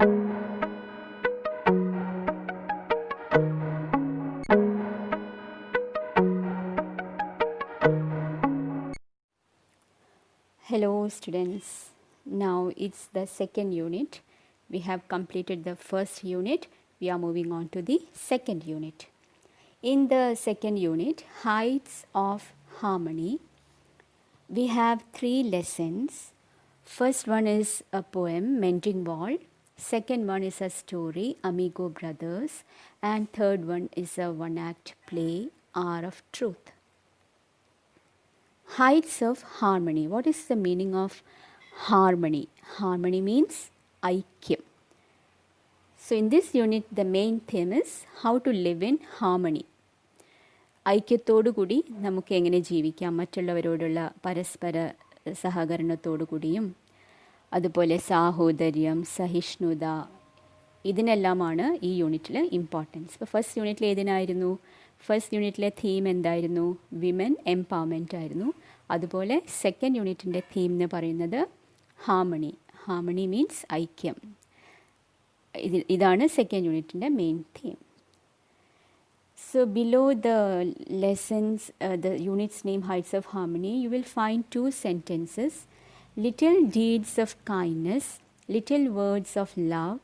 Hello students, now it's the second unit. We have completed the first unit. We are moving on to the second unit. In the second unit, Heights of Harmony, we have 3 lessons. First one is a poem, Mending Wall. Second one is a story, Amigo Brothers. And third one is a one-act play, Hour of Truth. Heights of Harmony. What is the meaning of harmony? Harmony means aikyam. So in this unit, the main theme is how to live in harmony. ഐക്യത്തോടു കൂടി നമുക്ക് എങ്ങനെ ജീവിക്കാം, മറ്റുള്ളവരോടുള്ള പരസ്പര സഹകരണത്തോടു കൂടിയും, അതുപോലെ സാഹോദര്യം, സഹിഷ്ണുത, ഇതിനെല്ലാമാണ് ഈ യൂണിറ്റിൽ ഇമ്പോർട്ടൻസ്. ഇപ്പോൾ ഫസ്റ്റ് യൂണിറ്റിൽ ഏതിനായിരുന്നു? ഫസ്റ്റ് യൂണിറ്റിലെ തീം എന്തായിരുന്നു? വിമൻ എംപവർമെൻ്റ് ആയിരുന്നു. അതുപോലെ സെക്കൻഡ് യൂണിറ്റിൻ്റെ തീം എന്ന് പറയുന്നത് ഹാർമണി. ഹാർമണി മീൻസ് ഐക്യം. ഇതാണ് സെക്കൻഡ് യൂണിറ്റിൻ്റെ main theme. So below the lessons, the unit's name Heights of Harmony, you will find 2 sentences. Little deeds of kindness, little words of love,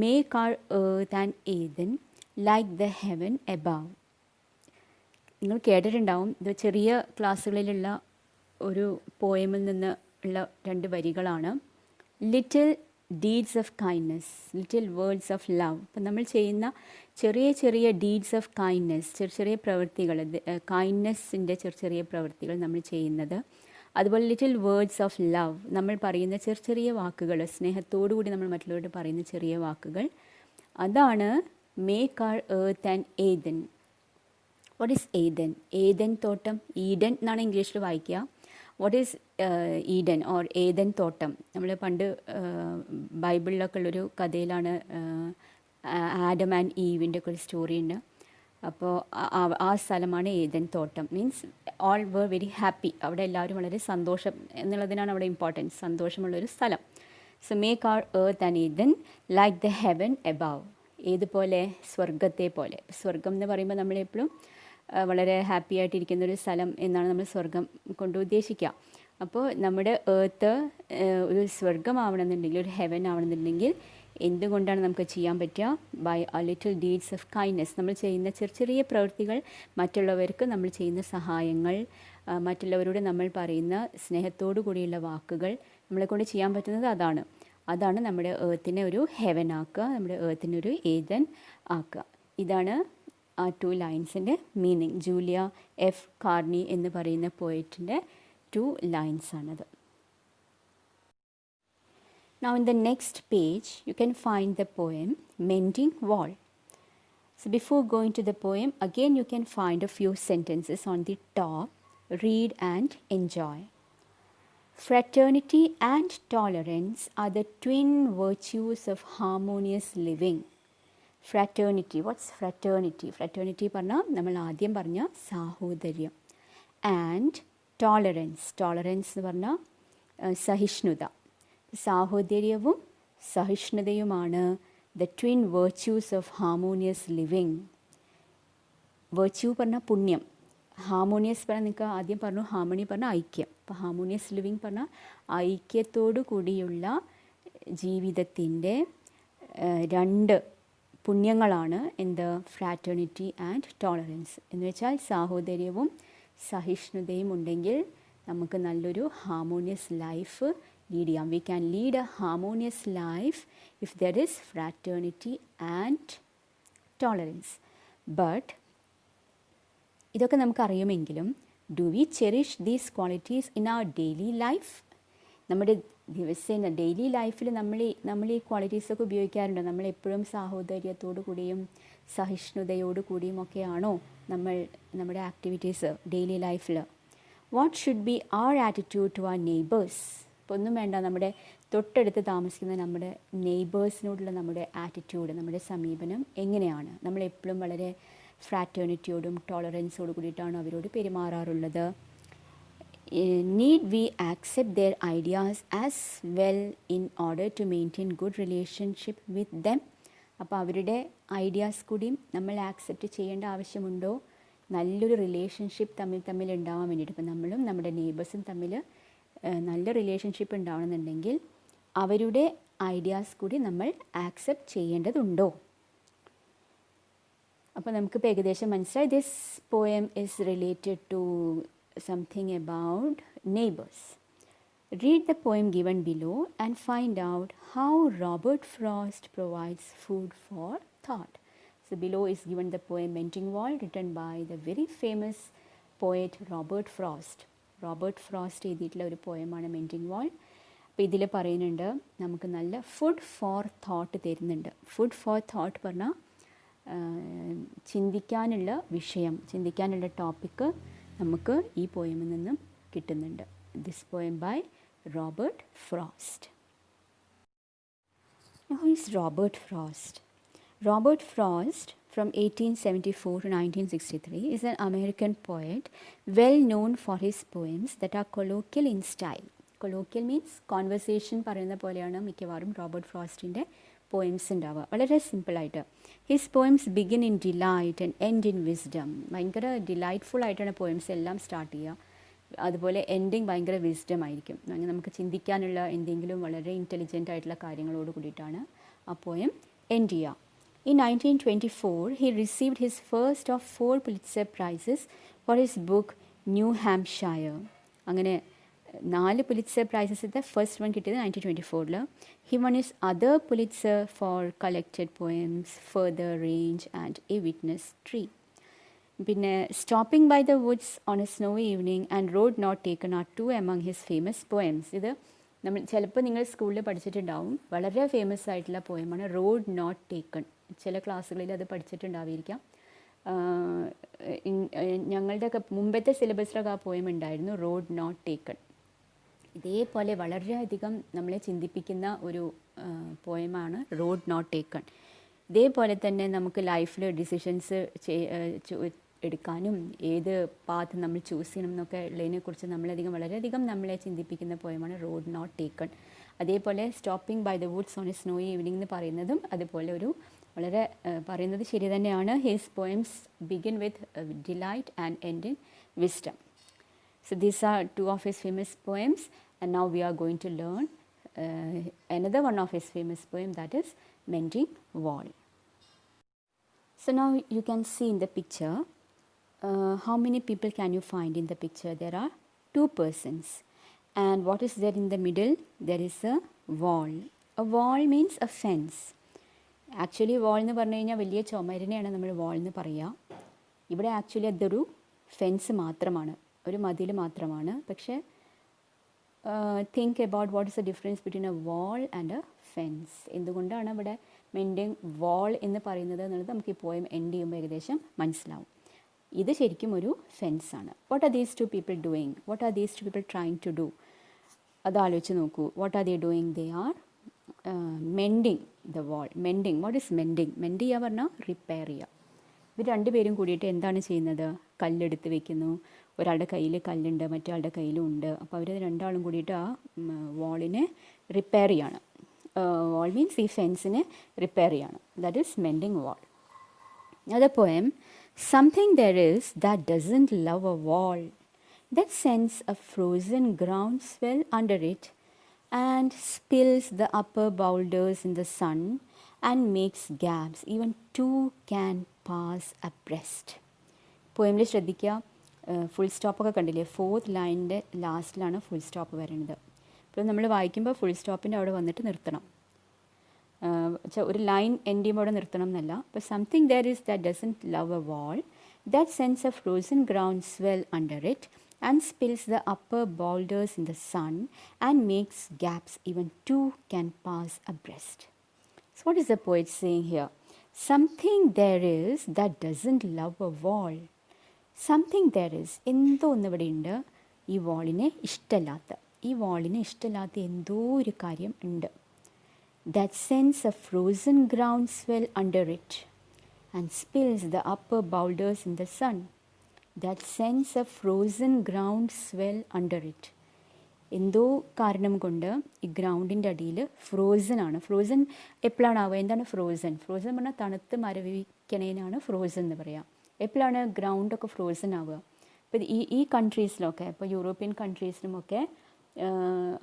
make our earth and Eden like the heaven above. നിങ്ങൾ കേട്ടിട്ടുണ്ടാവും, ഇത് ചെറിയ ക്ലാസ്സുകളിലുള്ള ഒരു പോയമിൽ നിന്ന് ഉള്ള 2 വരികളാണ്. Little deeds of kindness, little words of love. അപ്പം നമ്മൾ ചെയ്യുന്ന ചെറിയ ചെറിയ ഡീഡ്സ് ഓഫ് കൈൻഡ്നെസ്, ചെറിയ ചെറിയ പ്രവൃത്തികൾ, കൈൻഡ്നെസ്സിൻ്റെ ചെറിയ ചെറിയ പ്രവൃത്തികൾ നമ്മൾ ചെയ്യുന്നത്. അതുപോലെ ലിറ്റിൽ വേർഡ്സ് ഓഫ് ലവ്, നമ്മൾ പറയുന്ന ചെറിയ ചെറിയ വാക്കുകൾ, സ്നേഹത്തോടു കൂടി നമ്മൾ മറ്റുള്ളവരോട് പറയുന്ന ചെറിയ വാക്കുകൾ, അതാണ് make our earth and Eden. What is Eden? Eden തോട്ടം, ഈഡൻ എന്നാണ് ഇംഗ്ലീഷിൽ വായിക്കുക. What is Eden or Eden തോട്ടം? നമ്മൾ പണ്ട് ബൈബിളിലൊക്കെ ഉള്ളൊരു കഥയിലാണ്, ആഡം ആൻഡ് ഈവിൻ്റെ ഒക്കെ ഒരു സ്റ്റോറി ഉണ്ട്. അപ്പോൾ ആ സ്ഥലമാണ് ഏദൻ തോട്ടം. Means all were very happy. അവിടെ എല്ലാവരും വളരെ സന്തോഷം എന്നുള്ളതിനാണ് അവിടെ ഇമ്പോർട്ടൻസ്, സന്തോഷമുള്ളൊരു സ്ഥലം. So make our earth and Eden like the heaven above. ഏതുപോലെ? സ്വർഗത്തെ പോലെ. സ്വർഗം എന്ന് പറയുമ്പോൾ നമ്മളെപ്പോഴും വളരെ ഹാപ്പി ആയിട്ടിരിക്കുന്നൊരു സ്ഥലം എന്നാണ് നമ്മൾ സ്വർഗം കൊണ്ട് ഉദ്ദേശിക്കുക. അപ്പോൾ നമ്മുടെ എർത്ത് ഒരു സ്വർഗമാവണമെന്നുണ്ടെങ്കിൽ, ഒരു ഹെവൻ ആവണമെന്നുണ്ടെങ്കിൽ എന്തുകൊണ്ടാണ് നമുക്ക് ചെയ്യാൻ പറ്റുക? By a little deeds of kindness. നമ്മൾ ചെയ്യുന്ന ചെറിയ ചെറിയ പ്രവൃത്തികൾ, മറ്റുള്ളവർക്ക് നമ്മൾ ചെയ്യുന്ന സഹായങ്ങൾ, മറ്റുള്ളവരോട് നമ്മൾ പറയുന്ന സ്നേഹത്തോടു കൂടിയുള്ള വാക്കുകൾ, നമ്മളെക്കൊണ്ട് ചെയ്യാൻ പറ്റുന്നത് അതാണ് നമ്മുടെ എർത്തിനെ ഒരു ഹെവൻ ആക്കുക, നമ്മുടെ എർത്തിനെ ഒരു ഏദൻ ആക്കുക. ഇതാണ് ആ 2 ലൈൻസിൻ്റെ മീനിങ്. ജൂലിയ എഫ് കാർണി എന്ന് പറയുന്ന പോയറ്റിൻ്റെ 2 ലൈൻസ് ആണത്. Now in the next page you can find the poem Mending Wall. So before going to the poem, again you can find a few sentences on the top. Read and enjoy. Fraternity and tolerance are the twin virtues of harmonious living. Fraternity. What's fraternity? Fraternity പറഞ്ഞാൽ നമ്മൾ ആദ്യം പറഞ്ഞ സാഹോദര്യം. And tolerance. Tolerance എന്ന് പറഞ്ഞാൽ സഹിഷ്ണുത. സാഹോദര്യവും സഹിഷ്ണുതയുമാണ് the twin virtues of harmonious living. Virtue പറഞ്ഞാൽ പുണ്യം, ഹാർമോണിയസ് പറഞ്ഞാൽ നിങ്ങൾക്ക് ആദ്യം പറഞ്ഞു, ഹാർമണി പറഞ്ഞാൽ ഐക്യം. അപ്പോൾ ഹാർമോണിയസ് ലിവിങ് പറഞ്ഞാൽ ഐക്യത്തോടു കൂടിയുള്ള ജീവിതത്തിൻ്റെ 2 പുണ്യങ്ങളാണ് എന്ത്? Fraternity and tolerance. എന്ന് വെച്ചാൽ സാഹോദര്യവും സഹിഷ്ണുതയും ഉണ്ടെങ്കിൽ നമുക്ക് നല്ലൊരു ഹാർമോണിയസ് ലൈഫ് ലീഡ് ചെയ്യാം. We can lead a harmonious life if there is fraternity and tolerance. But ഇതൊക്കെ നമുക്കറിയുമെങ്കിലും do we cherish these qualities in our daily life? നമ്മുടെ ദിവസേന ഡെയിലി ലൈഫിൽ നമ്മൾ ഈ ക്വാളിറ്റീസൊക്കെ ഉപയോഗിക്കാറുണ്ടോ? നമ്മളെപ്പോഴും സാഹോദര്യത്തോടു കൂടിയും സഹിഷ്ണുതയോടു കൂടിയും ഒക്കെയാണോ നമ്മുടെ ആക്ടിവിറ്റീസ് ഡെയിലി ലൈഫിൽ? What should be our attitude to our neighbours? ഇപ്പോൾ ഒന്നും വേണ്ട, നമ്മുടെ തൊട്ടടുത്ത് താമസിക്കുന്ന നമ്മുടെ നെയ്ബേഴ്സിനോടുള്ള നമ്മുടെ ആറ്റിറ്റ്യൂഡ്, നമ്മുടെ സമീപനം എങ്ങനെയാണ്? നമ്മളെപ്പോഴും വളരെ ഫ്രാറ്റേണിറ്റിയോടും ടോളറൻസോടു കൂടിയിട്ടാണ് അവരോട് പെരുമാറാറുള്ളത്. need we accept their ideas as well in order to maintain good relationship with them? അപ്പോൾ അവരുടെ ഐഡിയാസ് കൂടിയും നമ്മൾ ആക്സെപ്റ്റ് ചെയ്യേണ്ട ആവശ്യമുണ്ടോ? നല്ലൊരു റിലേഷൻഷിപ്പ് തമ്മിൽ ഉണ്ടാവാൻ വേണ്ടിയിട്ട്, ഇപ്പോൾ നമ്മളും നമ്മുടെ നെയ്ബേഴ്സും തമ്മിൽ നല്ല റിലേഷൻഷിപ്പ് ഉണ്ടാവണമെന്നുണ്ടെങ്കിൽ അവരുടെ ഐഡിയാസ് കൂടി നമ്മൾ ആക്സെപ്റ്റ് ചെയ്യേണ്ടതുണ്ടോ? അപ്പോൾ നമുക്കിപ്പോൾ ഏകദേശം മനസ്സിലായി. This poem is related to something about neighbors. Read the poem given below and find out how Robert Frost provides food for thought. So below is given the poem Mending Wall, written by the very famous poet Robert Frost. Robert Frost എഴുതിയിട്ടുള്ള ഒരു പോയമാണ് mending വാൾ. അപ്പോൾ ഇതിൽ പറയുന്നുണ്ട് നമുക്ക് നല്ല food for thought തരുന്നുണ്ട്. Food for thought പറഞ്ഞാൽ ചിന്തിക്കാനുള്ള വിഷയം, ചിന്തിക്കാനുള്ള ടോപ്പിക്ക് നമുക്ക് ഈ പോയമിൽ നിന്നും കിട്ടുന്നുണ്ട്. This poem by Robert Frost. Who is Robert Frost? Robert Frost, from 1874 to 1963, is an American poet well known for his poems that are colloquial in style. Colloquial means conversation പറയുന്ന പോലെയാണ് മിക്കവാറും Robert ഫ്രോസ്റ്റിൻ്റെ poems ഉണ്ടാവുക. വളരെ സിമ്പിളായിട്ട്. His poems begin in delight and end in wisdom. ഭയങ്കര delightful ആയിട്ടാണ് poems എല്ലാം start ചെയ്യുക. അതുപോലെ എൻഡിങ് ഭയങ്കര വിസ്ഡം ആയിരിക്കും. അങ്ങനെ നമുക്ക് ചിന്തിക്കാനുള്ള എന്തെങ്കിലും വളരെ ഇൻ്റലിജൻ്റ് ആയിട്ടുള്ള കാര്യങ്ങളോട് കൂടിയിട്ടാണ് ആ പോയം എൻഡ് ചെയ്യുക. In 1924, he received his first of 4 Pulitzer Prizes for his book New Hampshire. അങ്ങനെ 4 Pulitzer Prizes the first one കിട്ടിയത് 1924. He won his other Pulitzer for collected poems Further Range and A Witness Tree. പിന്നെ Stopping by the Woods on a Snowy Evening and Road Not Taken are 2 among his famous poems. ഇത് നമ്മൾ ചിലപ്പോൾ നിങ്ങൾ സ്കൂളിൽ പഠിച്ചിട്ടുണ്ടാവും. വളരെ famous ആയിട്ടുള്ള പോയമാണ് road not taken. ചില ക്ലാസ്സുകളിൽ അത് പഠിച്ചിട്ടുണ്ടായിരിക്കാം. ഞങ്ങളുടെയൊക്കെ മുമ്പത്തെ സിലബസിലൊക്കെ ആ പോയം ഉണ്ടായിരുന്നു, റോഡ് നോട്ട് ടേക്കൺ. ഇതേപോലെ വളരെയധികം നമ്മളെ ചിന്തിപ്പിക്കുന്ന ഒരു പോയമാണ് റോഡ് നോട്ട് ടേക്കൺ. ഇതേപോലെ തന്നെ നമുക്ക് ലൈഫിൽ ഡിസിഷൻസ് എടുക്കാനും ഏത് പാത്ത് നമ്മൾ ചൂസ് ചെയ്യണം എന്നൊക്കെ ഉള്ളതിനെക്കുറിച്ച് വളരെയധികം നമ്മളെ ചിന്തിപ്പിക്കുന്ന പോയമാണ് റോഡ് നോട്ട് ടേക്കൺ. അതേപോലെ stopping by the woods on a snowy evening എന്ന് പറയുന്നതും അതുപോലെ ഒരു വളരെ പറയുന്നത് ശരി തന്നെയാണ്. His poems begin with delight and end in wisdom. So these are 2 of his famous poems, and now we are going to learn another one of his famous poem, that is Mending Wall. So now you can see in the picture, how many people can you find in the picture? There are 2 persons, and what is there in the middle? There is a wall. A wall means a fence. Actually wall എന്ന് പറഞ്ഞു കഴിഞ്ഞാൽ വലിയ ചുമരിനെയാണ് നമ്മൾ wall എന്ന് പറയുക. ഇവിടെ actually അതൊരു fence മാത്രമാണ്, ഒരു മതിൽ മാത്രമാണ്. പക്ഷേ think about what is the difference between A wall and A fence. എന്തുകൊണ്ടാണ് ഇവിടെ മെൻഡിങ് വാൾ എന്ന് പറയുന്നത് എന്നുള്ളത് നമുക്ക് ഈ പോയം എൻഡ് ചെയ്യുമ്പോൾ ഏകദേശം മനസ്സിലാവും. ഇത് ശരിക്കും ഒരു ഫെൻസാണ്. What are these 2 people doing? What are these 2 people trying to do? അത് ആലോചിച്ച് നോക്കൂ. What are they doing? They are mending the wall. Mending, what is mending? Mend ചെയ്യുക പറഞ്ഞാൽ റിപ്പയർ ചെയ്യുക. ഇവർ 2 പേരും കൂടിയിട്ട് എന്താണ് ചെയ്യുന്നത്? കല്ലെടുത്ത് വെക്കുന്നു. ഒരാളുടെ കയ്യിൽ കല്ലുണ്ട്, മറ്റേ കയ്യിലും ഉണ്ട്. അപ്പോൾ അവർ 2 ആളും കൂടിയിട്ട് ആ വാളിനെ റിപ്പയർ ചെയ്യാണ്. വാൾ മീൻസ് ഈ ഫെൻസിനെ റിപ്പയർ ചെയ്യാണ്. That is mending wall. Another poem, something there is that doesn't love a wall, that sends a frozen groundswell under it and spills the upper boulders in the sun and makes gaps even 2 can pass abreast. പോയമിൽ ശ്രദ്ധിക്കുക, full സ്റ്റോപ്പൊക്കെ കണ്ടില്ലേ? 4th ലൈനിൻ്റെ ലാസ്റ്റിലാണ് full stop വരുന്നത്. ഇപ്പോൾ നമ്മൾ വായിക്കുമ്പോൾ full സ്റ്റോപ്പിൻ്റെ അവിടെ വന്നിട്ട് നിർത്തണം. ഒരു ലൈൻ എൻഡ് ചെയ്യുമ്പോൾ അവിടെ നിർത്തണം എന്നല്ല. അപ്പോൾ something there is that doesn't love a wall, that sends a frozen ground swell under it and spills the upper boulders in the sun and makes gaps even 2 can pass abreast. So what is the poet saying here? Something there is that doesn't love a wall. Something there is, എന്തോ ഒന്നിവിടെ ഉണ്ട് ഈ വാളിനെ ഇഷ്ടമല്ലാത്ത എന്തോ ഒരു കാര്യം ഉണ്ട്. That sends a frozen ground swell under it and spills the upper boulders in the sun. that sends a frozen ground swell under it. എന്തോ കാരണം കൊണ്ട് ഈ ഗ്രൗണ്ടിൻ്റെ അടിയിൽ ഫ്രോസൺ ആണ്. ഫ്രോസൺ എപ്പോഴാണ് ആവുക? എന്താണ് ഫ്രോസൺ? ഫ്രോസൺ പറഞ്ഞാൽ തണുത്ത് മരവിക്കണേനാണ് ഫ്രോസൺ എന്ന് പറയാം. എപ്പോഴാണ് ഗ്രൗണ്ടൊക്കെ ഫ്രോസൺ ആവുക? ഇപ്പോൾ ഈ കൺട്രീസിലൊക്കെ, ഇപ്പോൾ യൂറോപ്യൻ കൺട്രീസിലുമൊക്കെ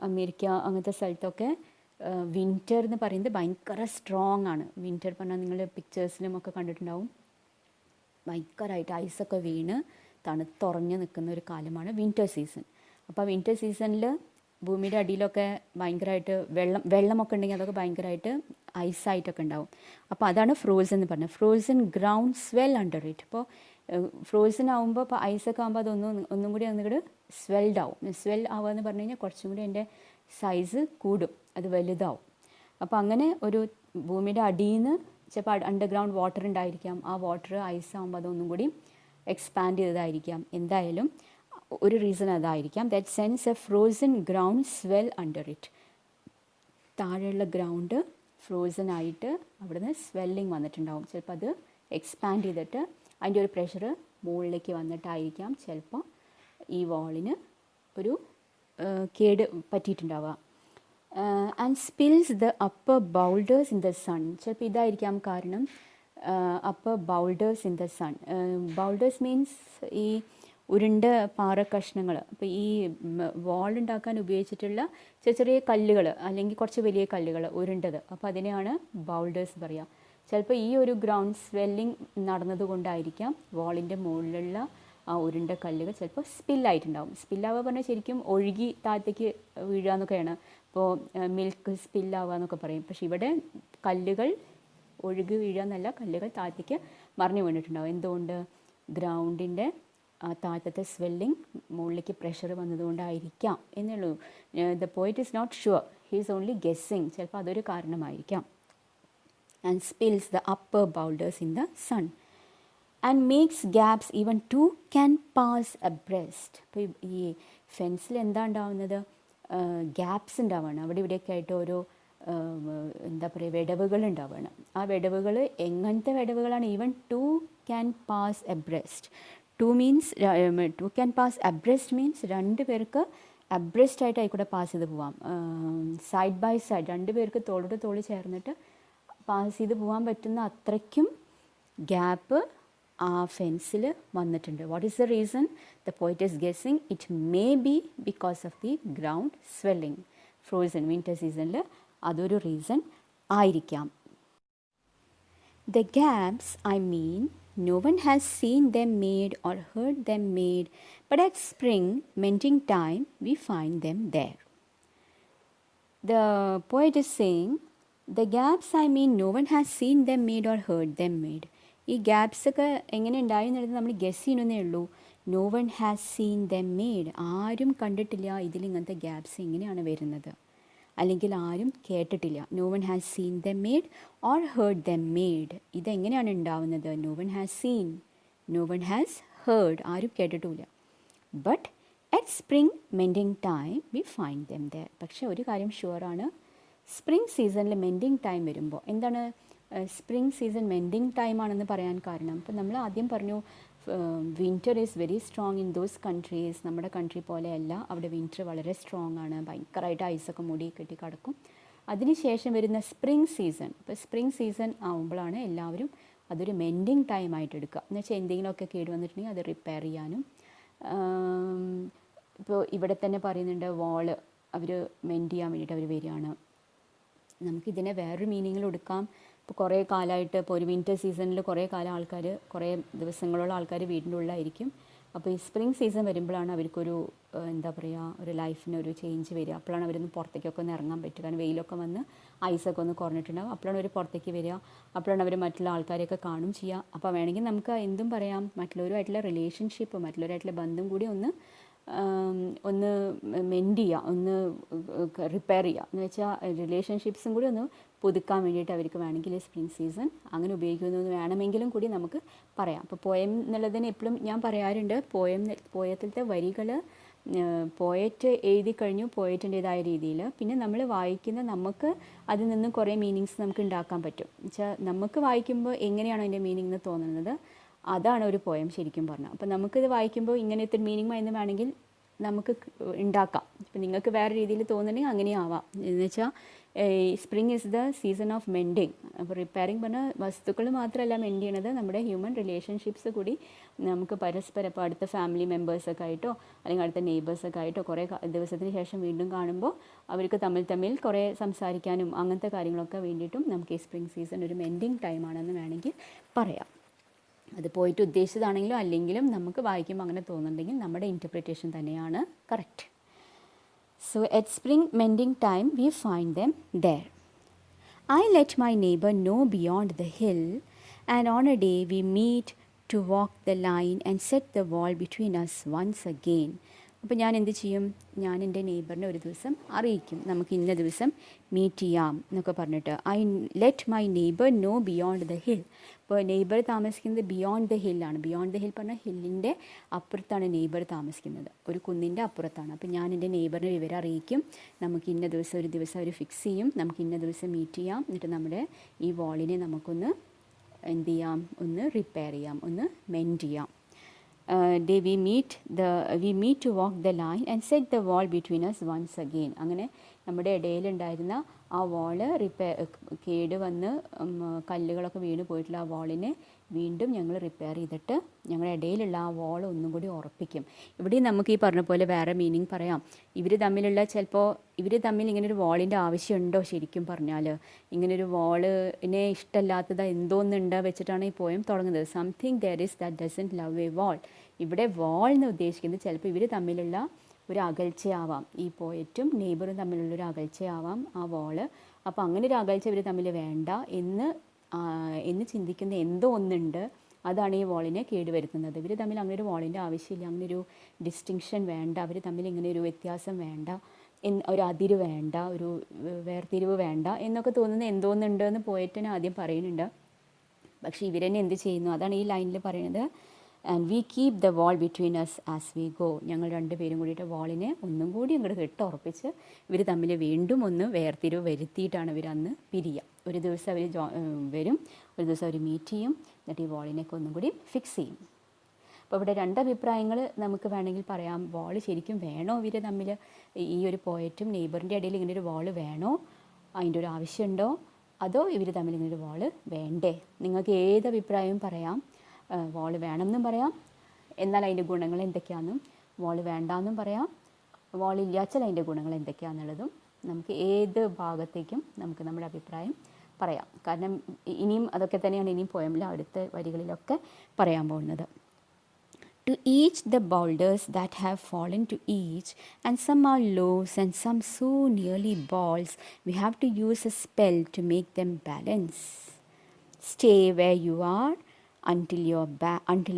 അമേരിക്ക അങ്ങനത്തെ സ്ഥലത്തൊക്കെ വിൻ്റർ എന്ന് പറയുന്നത് ഭയങ്കര സ്ട്രോങ് ആണ്. വിൻ്റർ പറഞ്ഞാൽ നിങ്ങൾ പിക്ചേഴ്സിലുമൊക്കെ കണ്ടിട്ടുണ്ടാവും. ഭയങ്കരമായിട്ട് ഐസൊക്കെ വീണ് തണുത്തുറഞ്ഞ് നിൽക്കുന്ന ഒരു കാലമാണ് വിൻ്റർ സീസൺ. അപ്പോൾ വിൻ്റർ സീസണിൽ ഭൂമിയുടെ അടിയിലൊക്കെ ഭയങ്കരമായിട്ട് വെള്ളമൊക്കെ ഉണ്ടെങ്കിൽ അതൊക്കെ ഭയങ്കരമായിട്ട് ഐസായിട്ടൊക്കെ ഉണ്ടാവും. അപ്പോൾ അതാണ് ഫ്രോസൺ എന്ന് പറഞ്ഞത്. Frozen ground swell under it. അപ്പോൾ ഫ്രോസൺ ആകുമ്പോൾ ഇപ്പോൾ ഐസൊക്കെ ആകുമ്പോൾ ഒന്നും കൂടി ഒന്നുകൂടി സ്വെൽഡ് ആവും. സ്വെൽ ആവുക എന്ന് പറഞ്ഞു കഴിഞ്ഞാൽ കുറച്ചും കൂടി അതിൻ്റെ സൈസ് കൂടും, അത് വലുതാവും. അപ്പോൾ അങ്ങനെ ഒരു ഭൂമിയുടെ അടിയിൽ നിന്ന് ചിലപ്പോൾ അണ്ടർഗ്രൗണ്ട് വാട്ടർ ഉണ്ടായിരിക്കാം. ആ വാട്ടർ ഐസ് ആകുമ്പോൾ അതൊന്നും കൂടി എക്സ്പാൻഡ് ചെയ്തതായിരിക്കാം. എന്തായാലും ഒരു റീസൺ അതായിരിക്കാം. That sends a frozen ground swell under it. താഴെയുള്ള ഗ്രൗണ്ട് ഫ്രോസൺ ആയിട്ട് അവിടുന്ന് സ്വെല്ലിങ് വന്നിട്ടുണ്ടാവും. ചിലപ്പോൾ അത് എക്സ്പാൻഡ് ചെയ്തിട്ട് അതിൻ്റെ ഒരു പ്രഷർ മുകളിലേക്ക് വന്നിട്ടായിരിക്കാം ചിലപ്പോൾ ഈ വാളിന് ഒരു കേട് പറ്റിയിട്ടുണ്ടാവുക. And spills the upper boulders in the sun. ചിലപ്പോൾ ഇതായിരിക്കാം കാരണം. Upper boulders in the sun. Boulders means ഈ ഉരുണ്ട പാറ കഷ്ണങ്ങൾ. അപ്പോൾ ഈ വാൾ ഉണ്ടാക്കാൻ ഉപയോഗിച്ചിട്ടുള്ള ചെറിയ ചെറിയ കല്ലുകൾ അല്ലെങ്കിൽ കുറച്ച് വലിയ കല്ലുകൾ ഉരുണ്ടത്. അപ്പോൾ അതിനെയാണ് ബൗൾഡേഴ്സ് പറയുക. ചിലപ്പോൾ ഈ ഒരു ഗ്രൗണ്ട് സ്വെല്ലിംഗ് നടന്നതുകൊണ്ടായിരിക്കാം വാളിൻ്റെ മുകളിലുള്ള ആ ഉരുണ്ട കല്ലുകൾ ചിലപ്പോൾ സ്പില്ലായിട്ടുണ്ടാവും. സ്പില്ലാവുക പറഞ്ഞാൽ ശരിക്കും ഒഴുകി താഴത്തേക്ക് വീഴുക എന്നൊക്കെയാണ്. ഇപ്പോൾ മിൽക്ക് സ്പില്ലാവുക എന്നൊക്കെ പറയും. പക്ഷേ ഇവിടെ കല്ലുകൾ ഒഴുകി വീഴുക എന്നല്ല, കല്ലുകൾ താഴത്തേക്ക് മറിഞ്ഞു വീണിട്ടുണ്ടാവും. എന്തുകൊണ്ട്? ഗ്രൗണ്ടിൻ്റെ താഴത്തെ സ്വെല്ലിംഗ് മുകളിലേക്ക് പ്രഷർ വന്നതുകൊണ്ടായിരിക്കാം എന്നുള്ളൂ. The poet is not sure, he is only guessing. ചിലപ്പോൾ അതൊരു കാരണമായിരിക്കാം. And spills the upper boulders in the sun and makes gaps even two can pass abreast. അപ്പോൾ ഈ ഫെൻസിൽ എന്താ ഉണ്ടാവുന്നത്? ഗ്യാപ്സ് ഉണ്ടാവുകയാണ്. അവിടെ ഇവിടെയൊക്കെ ആയിട്ട് ഓരോ എന്താ പറയുക വിടവുകൾ ഉണ്ടാവുകയാണ്. ആ വിടവുകൾ എങ്ങനത്തെ വിടവുകളാണ്? Even two can pass abreast. Two can pass abreast means രണ്ട് പേർക്ക് അബ്രെസ്റ്റ് ആയിട്ട് ആയിക്കൂടെ പാസ് ചെയ്ത് പോവാം. സൈഡ് ബൈ സൈഡ് രണ്ട് പേർക്ക് തോളോട് തോൾ ചേർന്നിട്ട് പാസ് ചെയ്ത് പോകാൻ പറ്റുന്ന അത്രയ്ക്കും ഗ്യാപ്പ് ആ ഫെൻസിൽ വന്നിട്ടുണ്ട്. What is the reason? The poet is guessing it may be because of the ground swelling. Frozen winter സീസണിൽ അതൊരു റീസൺ ആയിരിക്കാം. The gaps, I mean, no one has seen them made or heard them made, but at spring, mending time, we find them there. The poet is saying, the gaps, I mean, no one has seen them made or heard them made. ഈ gaps ഒക്കെ എങ്ങനെ ഉണ്ടായി എന്നുള്ളത് നമ്മൾ guess ചെയ്യണമെന്നേ ഉള്ളൂ. No one has seen them made. ആരും കണ്ടിട്ടില്ല ഇതിലിങ്ങനത്തെ ഗ്യാപ്സ് എങ്ങനെയാണ് വരുന്നത്, അല്ലെങ്കിൽ ആരും കേട്ടിട്ടില്ല. No one has seen them made or heard them made. ഇതെങ്ങനെയാണ് ഉണ്ടാവുന്നത്? No one has seen, no one has heard, ആരും കേട്ടിട്ടുമില്ല. But at spring mending time we find them there. പക്ഷേ ഒരു കാര്യം ഷുവറാണ്, സ്പ്രിങ് സീസണിൽ മെൻഡിങ് ടൈം വരുമ്പോൾ എന്താണ് സ്പ്രിങ് സീസൺ മെൻഡിങ് ടൈം ആണെന്ന് പറയാൻ കാരണം, ഇപ്പം നമ്മൾ ആദ്യം പറഞ്ഞു winter is very strong in those countries. നമ്മുടെ കൺട്രി പോലെയല്ല, അവിടെ വിൻ്റർ വളരെ സ്ട്രോങ് ആണ്, ഭയങ്കരമായിട്ട് ഐസൊക്കെ മൂടി കെട്ടി കിടക്കും. അതിനുശേഷം വരുന്ന സ്പ്രിങ് സീസൺ, ഇപ്പോൾ സ്പ്രിങ് സീസൺ ആകുമ്പോഴാണ് എല്ലാവരും അതൊരു മെൻഡിങ് ടൈം ആയിട്ട് എടുക്കുക. എന്ന് വെച്ചാൽ എന്തെങ്കിലുമൊക്കെ കേട് വന്നിട്ടുണ്ടെങ്കിൽ അത് റിപ്പയർ ചെയ്യാനും. ഇപ്പോൾ ഇവിടെ തന്നെ പറയുന്നുണ്ട് വാള് അവർ മെൻഡ് ചെയ്യാൻ വേണ്ടിയിട്ട് അവർ വരികയാണ്. നമുക്കിതിനെ വേറൊരു മീനിങ്ങിൽ എടുക്കാം. ഇപ്പോൾ കുറേ കാലമായിട്ട് ഇപ്പോൾ ഒരു വിൻ്റർ സീസണിൽ കുറേ കാലം ആൾക്കാർ, കുറേ ദിവസങ്ങളോളം ആൾക്കാർ വീടിൻ്റെ ഉള്ളിലായിരിക്കും. അപ്പോൾ ഈ സ്പ്രിങ് സീസൺ വരുമ്പോഴാണ് അവർക്കൊരു എന്താ പറയുക, ഒരു ലൈഫിനൊരു ചേഞ്ച് വരിക. അപ്പോഴാണ് അവരൊന്ന് പുറത്തേക്കൊക്കെ ഒന്ന് ഇറങ്ങാൻ പറ്റുക. കാരണം വെയിലൊക്കെ വന്ന് ഐസൊക്കെ ഒന്ന് കുറഞ്ഞിട്ടുണ്ടാവും. അപ്പോഴാണ് അവർ പുറത്തേക്ക് വരിക. അപ്പോഴാണ് അവർ മറ്റുള്ള ആൾക്കാരെയൊക്കെ കാണും ചെയ്യുക. അപ്പോൾ വേണമെങ്കിൽ നമുക്ക് എന്തും പറയാം, മറ്റുള്ളവരുമായിട്ടുള്ള റിലേഷൻഷിപ്പ്, മറ്റുള്ളവരായിട്ടുള്ള ബന്ധം കൂടി ഒന്ന് മെൻഡ് ചെയ്യുക, ഒന്ന് റിപ്പയർ ചെയ്യുക. എന്ന് വെച്ചാൽ റിലേഷൻഷിപ്സും കൂടി ഒന്ന് പുതുക്കാൻ വേണ്ടിയിട്ട് അവർക്ക് വേണമെങ്കിൽ സ്പ്രിങ് സീസൺ അങ്ങനെ ഉപയോഗിക്കുന്നത് വേണമെങ്കിലും കൂടി നമുക്ക് പറയാം. അപ്പോൾ പോയം എന്നുള്ളതിന് എപ്പോഴും ഞാൻ പറയാറുണ്ട്, പോയത്തിലത്തെ വരികൾ പോയറ്റ് എഴുതി കഴിഞ്ഞു പോയറ്റിൻ്റെതായ രീതിയിൽ. പിന്നെ നമ്മൾ വായിക്കുന്ന നമുക്ക് അതിൽ നിന്നും കുറേ മീനിങ്സ് നമുക്ക് ഉണ്ടാക്കാൻ പറ്റും. വെച്ചാൽ നമുക്ക് വായിക്കുമ്പോൾ എങ്ങനെയാണോ അതിൻ്റെ മീനിങ് എന്ന് തോന്നുന്നത് അതാണ് ഒരു പോയം ശരിക്കും പറഞ്ഞാൽ. അപ്പോൾ നമുക്കിത് വായിക്കുമ്പോൾ ഇങ്ങനത്തെ മീനിങ് എന്ന് വേണമെങ്കിൽ നമുക്ക് ഉണ്ടാക്കാം. ഇപ്പം നിങ്ങൾക്ക് വേറെ രീതിയിൽ തോന്നുന്നുണ്ടെങ്കിൽ അങ്ങനെ ആവാം. എന്ന് വെച്ചാൽ spring is the season of mending. അപ്പോൾ റിപ്പയറിങ് പറഞ്ഞാൽ വസ്തുക്കൾ മാത്രമല്ല മെൻഡ് ചെയ്യണത്, നമ്മുടെ ഹ്യൂമൻ റിലേഷൻഷിപ്സ് കൂടി നമുക്ക് പരസ്പരം ഇപ്പോൾ അടുത്ത ഫാമിലി മെമ്പേഴ്സൊക്കെ ആയിട്ടോ അല്ലെങ്കിൽ അടുത്ത നെയ്ബേഴ്സൊക്കെ ആയിട്ടോ കുറേ ദിവസത്തിന് ശേഷം വീണ്ടും കാണുമ്പോൾ അവർക്ക് തമ്മിൽ കുറേ സംസാരിക്കാനും അങ്ങനത്തെ കാര്യങ്ങളൊക്കെ വേണ്ടിയിട്ടും നമുക്ക് ഈ സ്പ്രിങ് സീസൺ ഒരു മെൻഡിങ് ടൈമാണെന്ന് വേണമെങ്കിൽ പറയാം. അത് പോയിട്ട് ഉദ്ദേശിച്ചതാണെങ്കിലും അല്ലെങ്കിലും നമുക്ക് വായിക്കുമ്പോൾ അങ്ങനെ തോന്നുന്നുണ്ടെങ്കിൽ നമ്മുടെ ഇൻറ്റർപ്രിറ്റേഷൻ തന്നെയാണ് correct. So at spring mending time we find them there. I let my neighbor know beyond the hill, and on a day we meet to walk the line and set the wall between us once again. അപ്പോൾ ഞാൻ എന്ത് ചെയ്യും, ഞാൻ എൻ്റെ നെയ്ബറിനെ ഒരു ദിവസം അറിയിക്കും, നമുക്ക് ഇന്ന ദിവസം മീറ്റ് ചെയ്യാം എന്നൊക്കെ പറഞ്ഞിട്ട്. I let my neighbour know beyond the hill. ഇപ്പോൾ നെയ്ബർ താമസിക്കുന്നത് ബിയോണ്ട് ദ ഹില്ലാണ്. ബിയോണ്ട് ദ ഹിൽ പറഞ്ഞാൽ ഹില്ലിൻ്റെ അപ്പുറത്താണ് നെയ്ബർ താമസിക്കുന്നത്, ഒരു കുന്നിൻ്റെ അപ്പുറത്താണ്. അപ്പോൾ ഞാൻ എൻ്റെ നെയ്ബറിനെ വിവരം അറിയിക്കും, നമുക്ക് ഇന്ന ദിവസം ഒരു ദിവസം അവർ ഫിക്സ് ചെയ്യും, നമുക്ക് ഇന്ന ദിവസം മീറ്റ് ചെയ്യാം, എന്നിട്ട് നമ്മുടെ ഈ വാളിനെ നമുക്കൊന്ന് എന്ത് ചെയ്യാം, ഒന്ന് റിപ്പയർ ചെയ്യാം, ഒന്ന് മെൻഡ് ചെയ്യാം. We meet to walk the line and set the wall between us once again. അങ്ങനെ നമ്മുടെ ഇടയിലുണ്ടായിരുന്ന ആ വാള് കേട് വന്ന് കല്ലുകളൊക്കെ വീണ് പോയിട്ടുള്ള ആ വാളിനെ വീണ്ടും ഞങ്ങൾ റിപ്പയർ ചെയ്തിട്ട് ഞങ്ങളുടെ ഇടയിലുള്ള ആ വാൾ ഒന്നും കൂടി ഉറപ്പിക്കും. ഇവിടെ നമുക്ക് ഈ പറഞ്ഞ പോലെ വേറെ മീനിങ് പറയാം. ഇവർ തമ്മിൽ ഇങ്ങനൊരു വാളിൻ്റെ ആവശ്യമുണ്ടോ ശരിക്കും പറഞ്ഞാൽ? ഇങ്ങനൊരു വാളിനെ ഇഷ്ടമല്ലാത്തത് എന്തോന്നുണ്ട് വെച്ചിട്ടാണ് ഈ പോയം തുടങ്ങുന്നത്. Something there is that doesn't love a വാൾ. ഇവിടെ വാൾ എന്ന് ഉദ്ദേശിക്കുന്നത് ചിലപ്പോൾ ഇവർ തമ്മിലുള്ള ഒരു അകൽച്ചയാവാം, ഈ പോയറ്റും നെയ്ബറും തമ്മിലുള്ളൊരു അകൽച്ചയാവാം ആ വാള്. അപ്പോൾ അങ്ങനെ ഒരു അകൽച്ച ഇവർ തമ്മിൽ വേണ്ട എന്ന് ചിന്തിക്കുന്ന എന്തോ ഒന്നുണ്ട്, അതാണ് ഈ വാളിനെ കേടുവരുത്തുന്നത്. ഇവർ തമ്മിൽ അങ്ങനെ ഒരു വാളിൻ്റെ ആവശ്യമില്ല, അങ്ങനെ ഒരു ഡിസ്റ്റിങ്ഷൻ വേണ്ട, അവർ തമ്മിൽ ഇങ്ങനെ ഒരു വ്യത്യാസം വേണ്ട, ഒരു അതിര് വേണ്ട, ഒരു വേർതിരിവ് വേണ്ട എന്നൊക്കെ തോന്നുന്ന എന്തോന്നുണ്ട് എന്ന് പോയറ്റിന് ആദ്യം പറയുന്നുണ്ട്. പക്ഷേ ഇവരെന്നെ എന്ത് ചെയ്യുന്നു, അതാണ് ഈ ലൈനിൽ പറയുന്നത്. And we keep the wall between us as we go. ഞങ്ങൾ രണ്ടുപേരും കൂടിയിട്ട് വാളിനെ ഒന്നും കൂടി അങ്ങോട്ട് കെട്ടുറപ്പിച്ച് ഇവർ തമ്മിൽ വീണ്ടും ഒന്ന് വേർതിരിവ് വരുത്തിയിട്ടാണ് ഇവർ അന്ന് പിരിയുക. ഒരു ദിവസം അവർ വരും, ഒരു ദിവസം അവർ മീറ്റ് ചെയ്യും, എന്നിട്ട് ഈ വാളിനൊക്കെ ഒന്നും കൂടി ഫിക്സ് ചെയ്യും. അപ്പോൾ ഇവിടെ രണ്ടഭിപ്രായങ്ങൾ നമുക്ക് വേണമെങ്കിൽ പറയാം. വാൾ ശരിക്കും വേണോ ഇവർ തമ്മിൽ, ഈ ഒരു പോയറ്റും നെയ്ബറിൻ്റെ ഇടയിൽ ഇങ്ങനെ ഒരു വാൾ വേണോ, അതിൻ്റെ ഒരു ആവശ്യമുണ്ടോ, അതോ ഇവർ തമ്മിൽ ഇങ്ങനെ ഒരു വാൾ വേണ്ടേ? നിങ്ങൾക്ക് ഏത് അഭിപ്രായവും പറയാം. വാൾ വേണമെന്നും പറയാം, എന്നാൽ അതിൻ്റെ ഗുണങ്ങൾ എന്തൊക്കെയാണെന്നും, വാൾ വേണ്ടാന്നും പറയാം, വാൾ ഇല്ലാച്ചാൽ അതിൻ്റെ ഗുണങ്ങൾ എന്തൊക്കെയാണെന്നുള്ളതും നമുക്ക് ഏത് ഭാഗത്തേക്കും നമുക്ക് നമ്മുടെ അഭിപ്രായം പറയാം. കാരണം ഇനിയും അതൊക്കെ തന്നെയാണ് ഇനിയും പോയമില്ല അടുത്ത വരികളിലൊക്കെ പറയാൻ പോകുന്നത്. To each the boulders that have fallen to each, and some are loaves and some so nearly balls, we have to use a spell to make them balance. Stay where you are until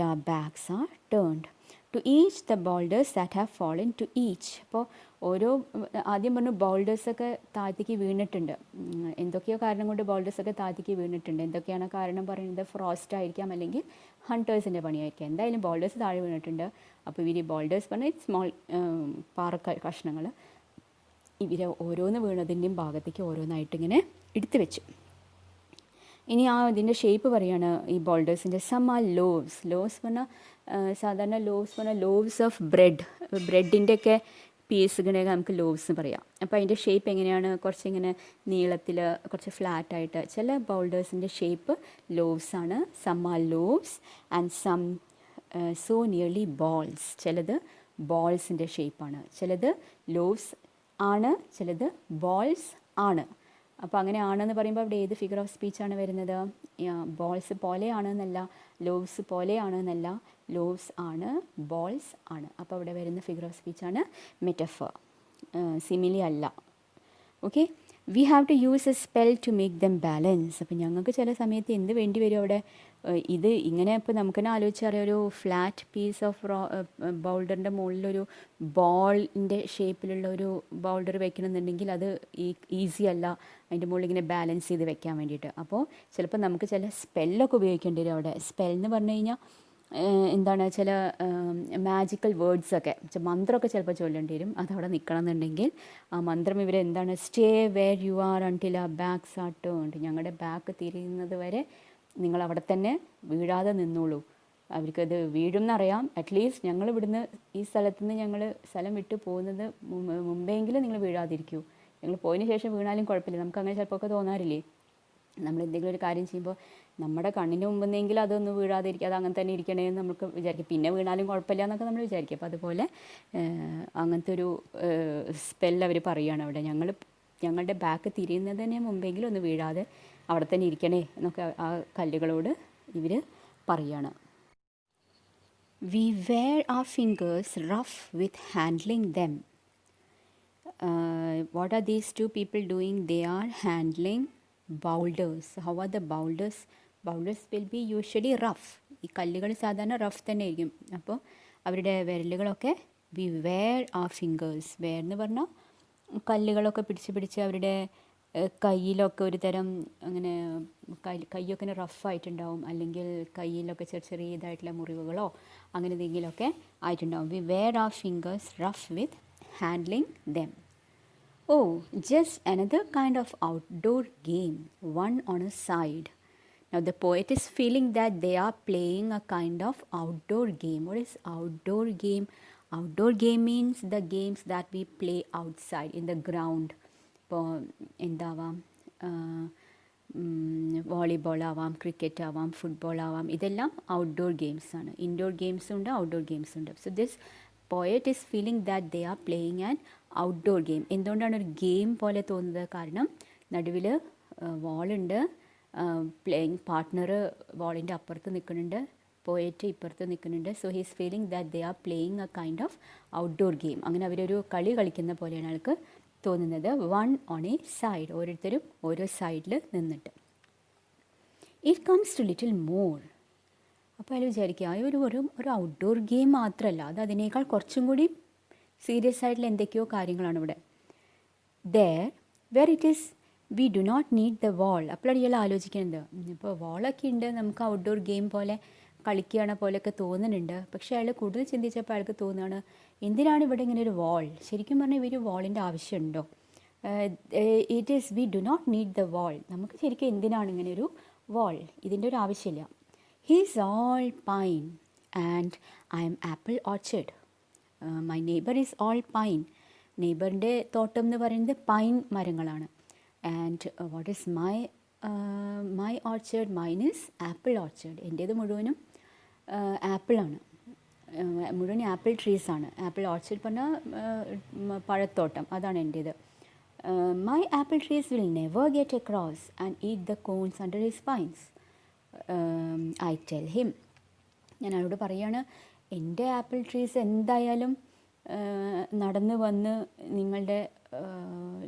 our backs are turned. To each the boulders that have fallen to each. അപ്പോൾ ഓരോ ആദ്യം പറഞ്ഞു ബൗൾഡേഴ്സൊക്കെ താഴത്തേക്ക് വീണിട്ടുണ്ട്. എന്തൊക്കെയോ കാരണം കൊണ്ട് ബൗൾഡേഴ്സൊക്കെ താഴത്തേക്ക് വീണിട്ടുണ്ട്. എന്തൊക്കെയാണ് കാരണം പറയുന്നത്? ഫ്രോസ്റ്റ് ആയിരിക്കാം, അല്ലെങ്കിൽ ഹണ്ടേഴ്സിൻ്റെ പണിയായിരിക്കാം. എന്തായാലും ബൗൾഡേഴ്സ് താഴെ വീണിട്ടുണ്ട്. അപ്പോൾ ഇവർ ബൗൾഡേഴ്സ് പറഞ്ഞാൽ സ്മോൾ പാറ കഷ്ണങ്ങൾ, ഇവർ ഓരോന്ന് വീണതിൻ്റെയും ഭാഗത്തേക്ക് ഓരോന്നായിട്ട് ഇങ്ങനെ എടുത്തു വെച്ചു. ഇനി ഇതിൻ്റെ ഷേപ്പ് പറയുകയാണ് ഈ ബോൾഡേഴ്സിൻ്റെ. സം ആ ലോവ്സ് പറഞ്ഞാൽ സാധാരണ ലോവ്സ് ഓഫ് ബ്രെഡിൻ്റെയൊക്കെ പീസുകളെയൊക്കെ നമുക്ക് ലോവ്സ് എന്ന് പറയാം. അപ്പോൾ അതിൻ്റെ ഷേപ്പ് എങ്ങനെയാണ്? കുറച്ചിങ്ങനെ നീളത്തിൽ, കുറച്ച് ഫ്ലാറ്റായിട്ട്. ചില ബൗൾഡേഴ്സിൻ്റെ ഷേപ്പ് ലോവ്സ് ആണ്. Some are loaves and some so nearly balls. ചിലത് ബോൾസിൻ്റെ ഷേപ്പാണ്, ചിലത് ലോവ്സ് ആണ്, ചിലത് ബോൾസ് ആണ്. അപ്പോൾ അങ്ങനെ ആണെന്ന് പറയുമ്പോൾ അവിടെ ഏത് ഫിഗർ ഓഫ് സ്പീച്ചാണ് വരുന്നത്? ബോൾസ് പോലെയാണെന്നല്ല, ലോവ്സ് പോലെയാണെന്നല്ല, ലോവ്സ് ആണ്, ബോൾസ് ആണ്. അപ്പോൾ അവിടെ വരുന്ന ഫിഗർ ഓഫ് സ്പീച്ചാണ് മെറ്റഫർ, സിമിലി അല്ല. Okay, we have to use a spell to make them balance. അപ്പോൾ ഞങ്ങൾക്ക് ചില സമയത്ത് എന്ത് വേണ്ടി വരും അവിടെ? ഇത് ഇങ്ങനെ ഇപ്പോൾ നമുക്ക് തന്നെ ആലോചിച്ചറിയാം, ഒരു ഫ്ലാറ്റ് പീസ് ഓഫ് ബൗൾഡറിൻ്റെ മുകളിലൊരു ബോളിൻ്റെ ഷേപ്പിലുള്ള ഒരു ബൗൾഡർ വെക്കണമെന്നുണ്ടെങ്കിൽ അത് ഈസി അല്ല, അതിൻ്റെ മുകളിൽ ഇങ്ങനെ ബാലൻസ് ചെയ്ത് വെക്കാൻ വേണ്ടിയിട്ട്. അപ്പോൾ ചിലപ്പോൾ നമുക്ക് ചില സ്പെല്ലൊക്കെ ഉപയോഗിക്കേണ്ടി വരും അവിടെ. സ്പെൽ എന്ന് പറഞ്ഞു കഴിഞ്ഞാൽ എന്താണ്, ചില മാജിക്കൽ വേർഡ്സൊക്കെ, മന്ത്രമൊക്കെ ചിലപ്പോൾ ചൊല്ലേണ്ടി വരും. അതവിടെ നിൽക്കണം എന്നുണ്ടെങ്കിൽ ആ മന്ത്രം ഇവരെന്താണ്? Stay where you are until our backs are turned. ഞങ്ങളുടെ ബാക്ക് തിരിയുന്നത് വരെ നിങ്ങൾ അവിടെ തന്നെ വീഴാതെ നിന്നോളൂ. അവർക്കത് വീഴുമെന്നറിയാം. അറ്റ്ലീസ്റ്റ് ഞങ്ങൾ ഇവിടുന്ന് ഈ സ്ഥലത്തു നിന്ന് ഞങ്ങൾ സ്ഥലം വിട്ട് പോകുന്നത് മുമ്പെങ്കിലും നിങ്ങൾ വീഴാതിരിക്കൂ. ഞങ്ങൾ പോയതിന് ശേഷം വീണാലും കുഴപ്പമില്ല. നമുക്ക് അങ്ങനെ ചിലപ്പോൾ ഒക്കെ തോന്നാറില്ലേ? നമ്മൾ എന്തെങ്കിലും ഒരു കാര്യം ചെയ്യുമ്പോൾ നമ്മുടെ കണ്ണിന് മുമ്പെന്നെങ്കിലും അതൊന്ന് വീഴാതിരിക്കുക, അത് അങ്ങനെ തന്നെ ഇരിക്കണേ എന്ന് നമുക്ക് വിചാരിക്കും. പിന്നെ വീണാലും കുഴപ്പമില്ല എന്നൊക്കെ നമ്മൾ വിചാരിക്കും. അപ്പോൾ അതുപോലെ അങ്ങനത്തെ ഒരു സ്പെൽ അവർ പറയുകയാണ് അവിടെ. ഞങ്ങളുടെ ബാക്ക് തിരിയുന്നതിന് മുമ്പെങ്കിലും ഒന്ന് വീഴാതെ അവിടെ തന്നെ ഇരിക്കണേ എന്നൊക്കെ ആ കല്ലുകളോട് ഇവർ പറയുകയാണ്. We wear our fingers rough with handling them. What are these two people doing? They are handling boulders. How are the boulders? Boulders will be usually rough. ഈ കല്ലുകൾ സാധാരണ റഫ് തന്നെ ആയിരിക്കും. അപ്പോൾ അവരുടെ വിരലുകളൊക്കെ we wear our fingers. wear എന്ന് പറഞ്ഞാൽ കല്ലുകളൊക്കെ പിടിച്ച് അവരുടെ കയ്യിലൊക്കെ ഒരു തരം അങ്ങനെ കൈയൊക്കെ റഫായിട്ടുണ്ടാവും, അല്ലെങ്കിൽ കയ്യിലൊക്കെ ചെറിയ ഇതായിട്ടുള്ള മുറിവുകളോ അങ്ങനെ എന്തെങ്കിലുമൊക്കെ ആയിട്ടുണ്ടാവും. We wear our fingers rough with handling them. Oh, just another kind of outdoor game, one on a side. Now the poet is feeling that they are playing a kind of outdoor game. What is outdoor game? Outdoor game means the games that we play outside in the ground. ഇപ്പോൾ എന്താവാം, volleyball ആവാം, cricket ആവാം, football ആവാം. ഇതെല്ലാം outdoor games ആണ്. Indoor ഗെയിംസും ഉണ്ട്, outdoor ഗെയിംസും ഉണ്ട്. So this poet is feeling that they are playing an outdoor game. എന്തുകൊണ്ടാണ് ഒരു ഗെയിം പോലെ തോന്നുന്നത്? കാരണം നടുവിൽ വാളുണ്ട്, പ്ലേയിങ് പാർട്ട്ണർ വാളിൻ്റെ അപ്പുറത്ത് നിൽക്കുന്നുണ്ട്, പോയറ്റ് ഇപ്പുറത്ത് നിൽക്കുന്നുണ്ട്. So he's feeling that they are playing A kind of outdoor game. അങ്ങനെ അവരൊരു കളി കളിക്കുന്ന പോലെയാണ് ആൾക്ക് തോന്നുന്നത്. വൺ ഓൺ എ സൈഡ്, ഓരോരുത്തരും ഓരോ സൈഡിൽ നിന്നിട്ട്. It comes to little more. അപ്പോൾ അയാൾ വിചാരിക്കുക ഒരു ഔട്ട്ഡോർ ഗെയിം മാത്രമല്ല, അത് അതിനേക്കാൾ കുറച്ചും കൂടി സീരിയസ് ആയിട്ടുള്ള എന്തൊക്കെയോ കാര്യങ്ങളാണ് ഇവിടെ. Where it is we do not need the wall. അപ്പോഴാണ് ഇയാൾ ആലോചിക്കുന്നത്, ഇപ്പോൾ വാളൊക്കെ ഉണ്ട്, നമുക്ക് ഔട്ട്ഡോർ ഗെയിം പോലെ കളിക്കുകയാണ് പോലെയൊക്കെ തോന്നുന്നുണ്ട്. പക്ഷേ അയാൾ കൂടുതൽ ചിന്തിച്ചപ്പോൾ അയാൾക്ക് തോന്നുകയാണ്, എന്തിനാണ് ഇവിടെ ഇങ്ങനെ ഒരു വാൾ? ശരിക്കും പറഞ്ഞാൽ ഇവർ വാളിൻ്റെ ആവശ്യമുണ്ടോ? It is we do not need the wall. നമുക്ക് ശരിക്കും എന്തിനാണ് ഇങ്ങനെ ഒരു വാൾ? ഇതിൻ്റെ ഒരു ആവശ്യമില്ല. He's all pine and I am apple orchard. My neighbour is all pine. നെയ്ബറിൻ്റെ തോട്ടം എന്ന് പറയുന്നത് പൈൻ മരങ്ങളാണ്. And what is my orchard? Mine is apple orchard. എൻ്റേത് മുഴുവനും ആപ്പിളാണ്, മുഴുവൻ ആപ്പിൾ ട്രീസാണ്. ആപ്പിൾ ഓർച്ചേർഡ് പറഞ്ഞാൽ പഴത്തോട്ടം, അതാണ് എൻ്റേത്. My apple trees will never get across and eat the cones under his pines. I tell him. ഞാൻ അവരോട് പറയുകയാണ്, എൻ്റെ ആപ്പിൾ ട്രീസ് എന്തായാലും നടന്ന് വന്ന് നിങ്ങളുടെ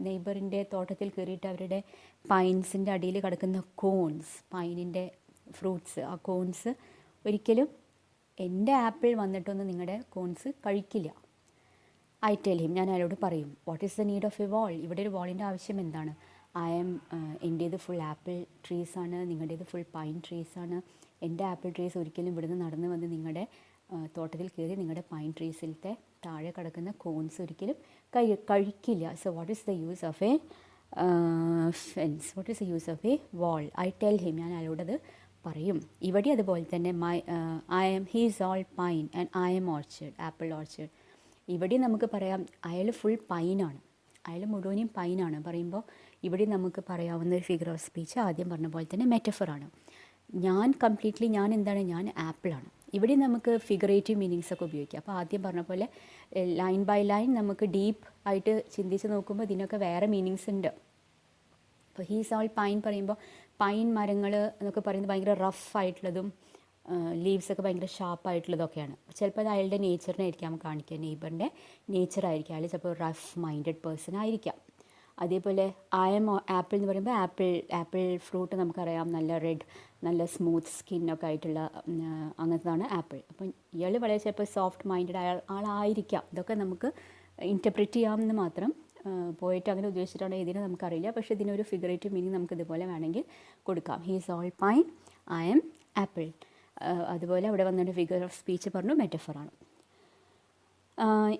നെയ്ബറിൻ്റെ തോട്ടത്തിൽ കയറിയിട്ട് അവരുടെ പൈൻസിൻ്റെ അടിയിൽ കിടക്കുന്ന കോൺസ്, പൈനിൻ്റെ ഫ്രൂട്ട്സ്, ആ കോൺസ് ഒരിക്കലും എൻ്റെ ആപ്പിൾ വന്നിട്ടൊന്നും നിങ്ങളുടെ കോൺസ് കഴിക്കില്ല. I tell him. ഞാൻ അയാളോട് പറയും, what is the need of a വാൾ? ഇവിടെ ഒരു വാളിൻ്റെ ആവശ്യം എന്താണ്? എൻ്റേത് ഫുൾ ആപ്പിൾ ട്രീസാണ്, നിങ്ങളുടേത് ഫുൾ പൈൻ ട്രീസാണ്. എൻ്റെ ആപ്പിൾ ട്രീസ് ഒരിക്കലും ഇവിടുന്ന് നടന്ന് വന്ന് നിങ്ങളുടെ തോട്ടത്തിൽ കയറി നിങ്ങളുടെ പൈൻ ട്രീസിലത്തെ താഴെ കിടക്കുന്ന കോൺസ് ഒരിക്കലും കഴിക്കില്ല. So what is the use of a fence? What is the use of a wall? I tell him. ഞാൻ അയാളോടത് പറയും. ഇവിടെ അതുപോലെ തന്നെ he's all pine and I am orchard, apple orchard. ഇവിടെ നമുക്ക് പറയാം അയാൾ ഫുൾ പൈനാണ്, അയാൾ മുഴുവനും പൈനാണ് പറയുമ്പോൾ ഇവിടെ നമുക്ക് പറയാവുന്ന ഒരു ഫിഗർ ഓഫ് സ്പീച്ച് ആദ്യം പറഞ്ഞ പോലെ തന്നെ മെറ്റഫറാണ്. ഞാൻ എന്താണ്? ഞാൻ ആപ്പിളാണ്. ഇവിടെ നമുക്ക് ഫിഗറേറ്റീവ് മീനിങ്സ് ഒക്കെ ഉപയോഗിക്കാം. അപ്പോൾ ആദ്യം പറഞ്ഞ പോലെ ലൈൻ ബൈ ലൈൻ നമുക്ക് ഡീപ്പ് ആയിട്ട് ചിന്തിച്ച് നോക്കുമ്പോൾ ഇതിനൊക്കെ വേറെ മീനിങ്സ് ഉണ്ട്. അപ്പോൾ ഹീസ് ഓൾ പൈൻ പറയുമ്പോൾ പൈൻ മരങ്ങൾ എന്നൊക്കെ പറയുന്നത് ഭയങ്കര റഫ് ആയിട്ടുള്ളതും ലീവ്സൊക്കെ ഭയങ്കര ഷാർപ്പായിട്ടുള്ളതൊക്കെയാണ്. ചിലപ്പോൾ അത് അയാളുടെ നേച്ചറിനായിരിക്കാം കാണിക്കുക, നെയ്ബറിൻ്റെ നേച്ചറായിരിക്കും. അയാൾ ചിലപ്പോൾ റഫ് മൈൻഡഡ് പേഴ്സൺ ആയിരിക്കാം. അതേപോലെ ഐ എം ആപ്പിൾ എന്ന് പറയുമ്പോൾ ആപ്പിൾ ഫ്രൂട്ട് നമുക്കറിയാം, നല്ല റെഡ്, നല്ല സ്മൂത്ത് സ്കിന്നൊക്കെ ആയിട്ടുള്ള അങ്ങനത്തതാണ് ആപ്പിൾ. അപ്പം ഇയാൾ വളരെ ചിലപ്പോൾ സോഫ്റ്റ് മൈൻഡഡ് ആളായിരിക്കാം. ഇതൊക്കെ നമുക്ക് ഇൻറ്റർപ്രറ്റ് ചെയ്യാമെന്ന് മാത്രം. പോയിട്ട് അങ്ങനെ ഉദ്ദേശിച്ചിട്ടാണോ ഇതിന് നമുക്കറിയില്ല. പക്ഷേ ഇതിനൊരു ഫിഗറേറ്റീവ് മീനിങ് നമുക്ക് ഇതുപോലെ വേണമെങ്കിൽ കൊടുക്കാം. He's all pine, I am apple. അതുപോലെ അവിടെ വന്നിട്ട് ഫിഗർ ഓഫ് സ്പീച്ച് പറഞ്ഞു, മെറ്റഫറാണ്.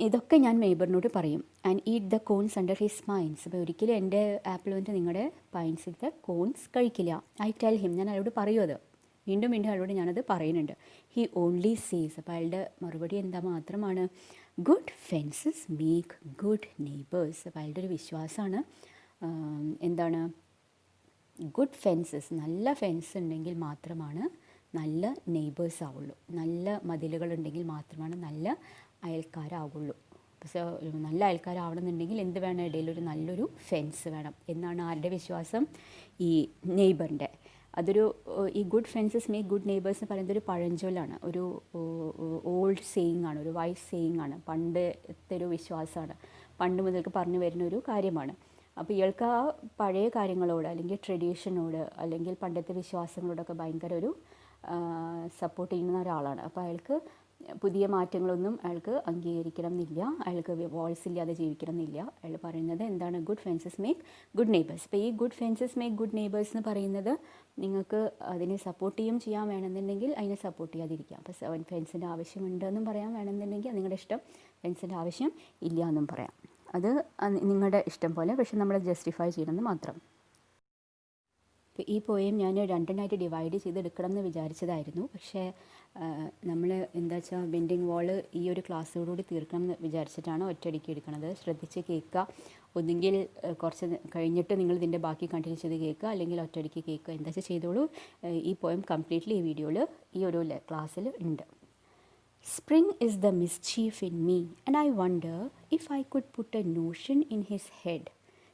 ഇതൊക്കെ ഞാൻ നെയ്ബറിനോട് പറയും. And eat the cones under his pines. അപ്പോൾ ഒരിക്കലും എൻ്റെ ആപ്പിൾ വന്നിട്ട് നിങ്ങളുടെ പൈൻസിലത്തെ കോൺസ് കഴിക്കില്ല. I tell him. ഞാൻ അയാളോട് പറയും അത്. വീണ്ടും വീണ്ടും അയാളോട് ഞാനത് പറയുന്നുണ്ട്. ഹി ഓൺലി സേസ്, അപ്പോൾ അയാളുടെ മറുപടി എന്താ മാത്രമാണ്, good fences make good neighbours. അപ്പോൾ അയാളുടെ ഒരു വിശ്വാസമാണ് എന്താണ്, ഗുഡ് ഫെൻസസ്, നല്ല ഫെൻസ് ഉണ്ടെങ്കിൽ മാത്രമാണ് നല്ല നെയ്ബേഴ്സ് ആവുള്ളൂ, നല്ല മതിലുകളുണ്ടെങ്കിൽ മാത്രമാണ് നല്ല അയൽക്കാരാവുള്ളൂ. പക്ഷേ നല്ല അയൽക്കാരാവണമെന്നുണ്ടെങ്കിൽ എന്ത് വേണം, ഇടയിൽ ഒരു നല്ലൊരു ഫെൻസ് വേണം എന്നാണ് ആരുടെ വിശ്വാസം, ഈ നെയ്ബറിൻ്റെ. അതൊരു ഈ good fences make good neighbours എന്ന് പറയുന്നത് ഒരു പഴഞ്ചൊല്ലാണ്, ഒരു ഓൾഡ് സേയിങ് ആണ്, ഒരു വൈസ് സേയിങ് ആണ്, പണ്ടത്തെ ഒരു വിശ്വാസമാണ്, പണ്ട് മുതൽക്ക് പറഞ്ഞു വരുന്ന ഒരു കാര്യമാണ്. അപ്പോൾ ഇയാൾക്ക് ആ പഴയ കാര്യങ്ങളോട് അല്ലെങ്കിൽ ട്രഡീഷനോട് അല്ലെങ്കിൽ പണ്ടത്തെ വിശ്വാസങ്ങളോടൊക്കെ ഭയങ്കര ഒരു സപ്പോർട്ട് ചെയ്യുന്ന ഒരാളാണ്. അപ്പോൾ അയാൾക്ക് പുതിയ മാറ്റങ്ങളൊന്നും അയാൾക്ക് അംഗീകരിക്കണം എന്നില്ല, അയാൾക്ക് വോയിസ് ഇല്ലാതെ ജീവിക്കണം എന്നില്ല. അയാൾ പറയുന്നത് എന്താണ്, good fences make good neighbours. അപ്പോൾ ഈ good fences make good neighbours എന്ന് പറയുന്നത് നിങ്ങൾക്ക് അതിനെ സപ്പോർട്ട് ചെയ്യും ചെയ്യാൻ വേണമെന്നുണ്ടെങ്കിൽ അതിനെ സപ്പോർട്ട് ചെയ്യാതിരിക്കാം. അപ്പോൾ ഫെൻസിൻ്റെ ആവശ്യമുണ്ടെന്നും പറയാൻ വേണമെന്നുണ്ടെങ്കിൽ നിങ്ങളുടെ ഇഷ്ടം, ഫെൻസിൻ്റെ ആവശ്യം ഇല്ല എന്നും പറയാം. അത് നിങ്ങളുടെ ഇഷ്ടം പോലെ, പക്ഷെ നമ്മൾ ജസ്റ്റിഫൈ ചെയ്യണമെന്ന് മാത്രം. ഇപ്പോൾ ഈ പോയം ഞാൻ രണ്ടെണ്ണമായിട്ട് ഡിവൈഡ് ചെയ്തെടുക്കണം എന്ന് വിചാരിച്ചതായിരുന്നു, പക്ഷേ നമ്മൾ എന്താ വെച്ചാൽ ബെൻഡിങ് വാൾ ഈ ഒരു ക്ലാസ്സോടുകൂടി തീർക്കണം എന്ന് വിചാരിച്ചിട്ടാണ് ഒറ്റയടിക്ക് എടുക്കുന്നത്. ശ്രദ്ധിച്ച് കേൾക്കുക, ഒന്നുകിൽ കുറച്ച് കഴിഞ്ഞിട്ട് നിങ്ങൾ ഇതിൻ്റെ ബാക്കി കണ്ടിന്യൂ ചെയ്ത് കേൾക്കുക, അല്ലെങ്കിൽ ഒറ്റയടിക്ക് കേൾക്കുക, എന്താ വെച്ചാൽ ചെയ്തോളൂ. ഈ പോയം കംപ്ലീറ്റ്ലി ഈ വീഡിയോയിൽ ഈ ഒരു ക്ലാസ്സിൽ ഉണ്ട്. Spring is the mischief in me, and I wonder if I could put a notion in his head.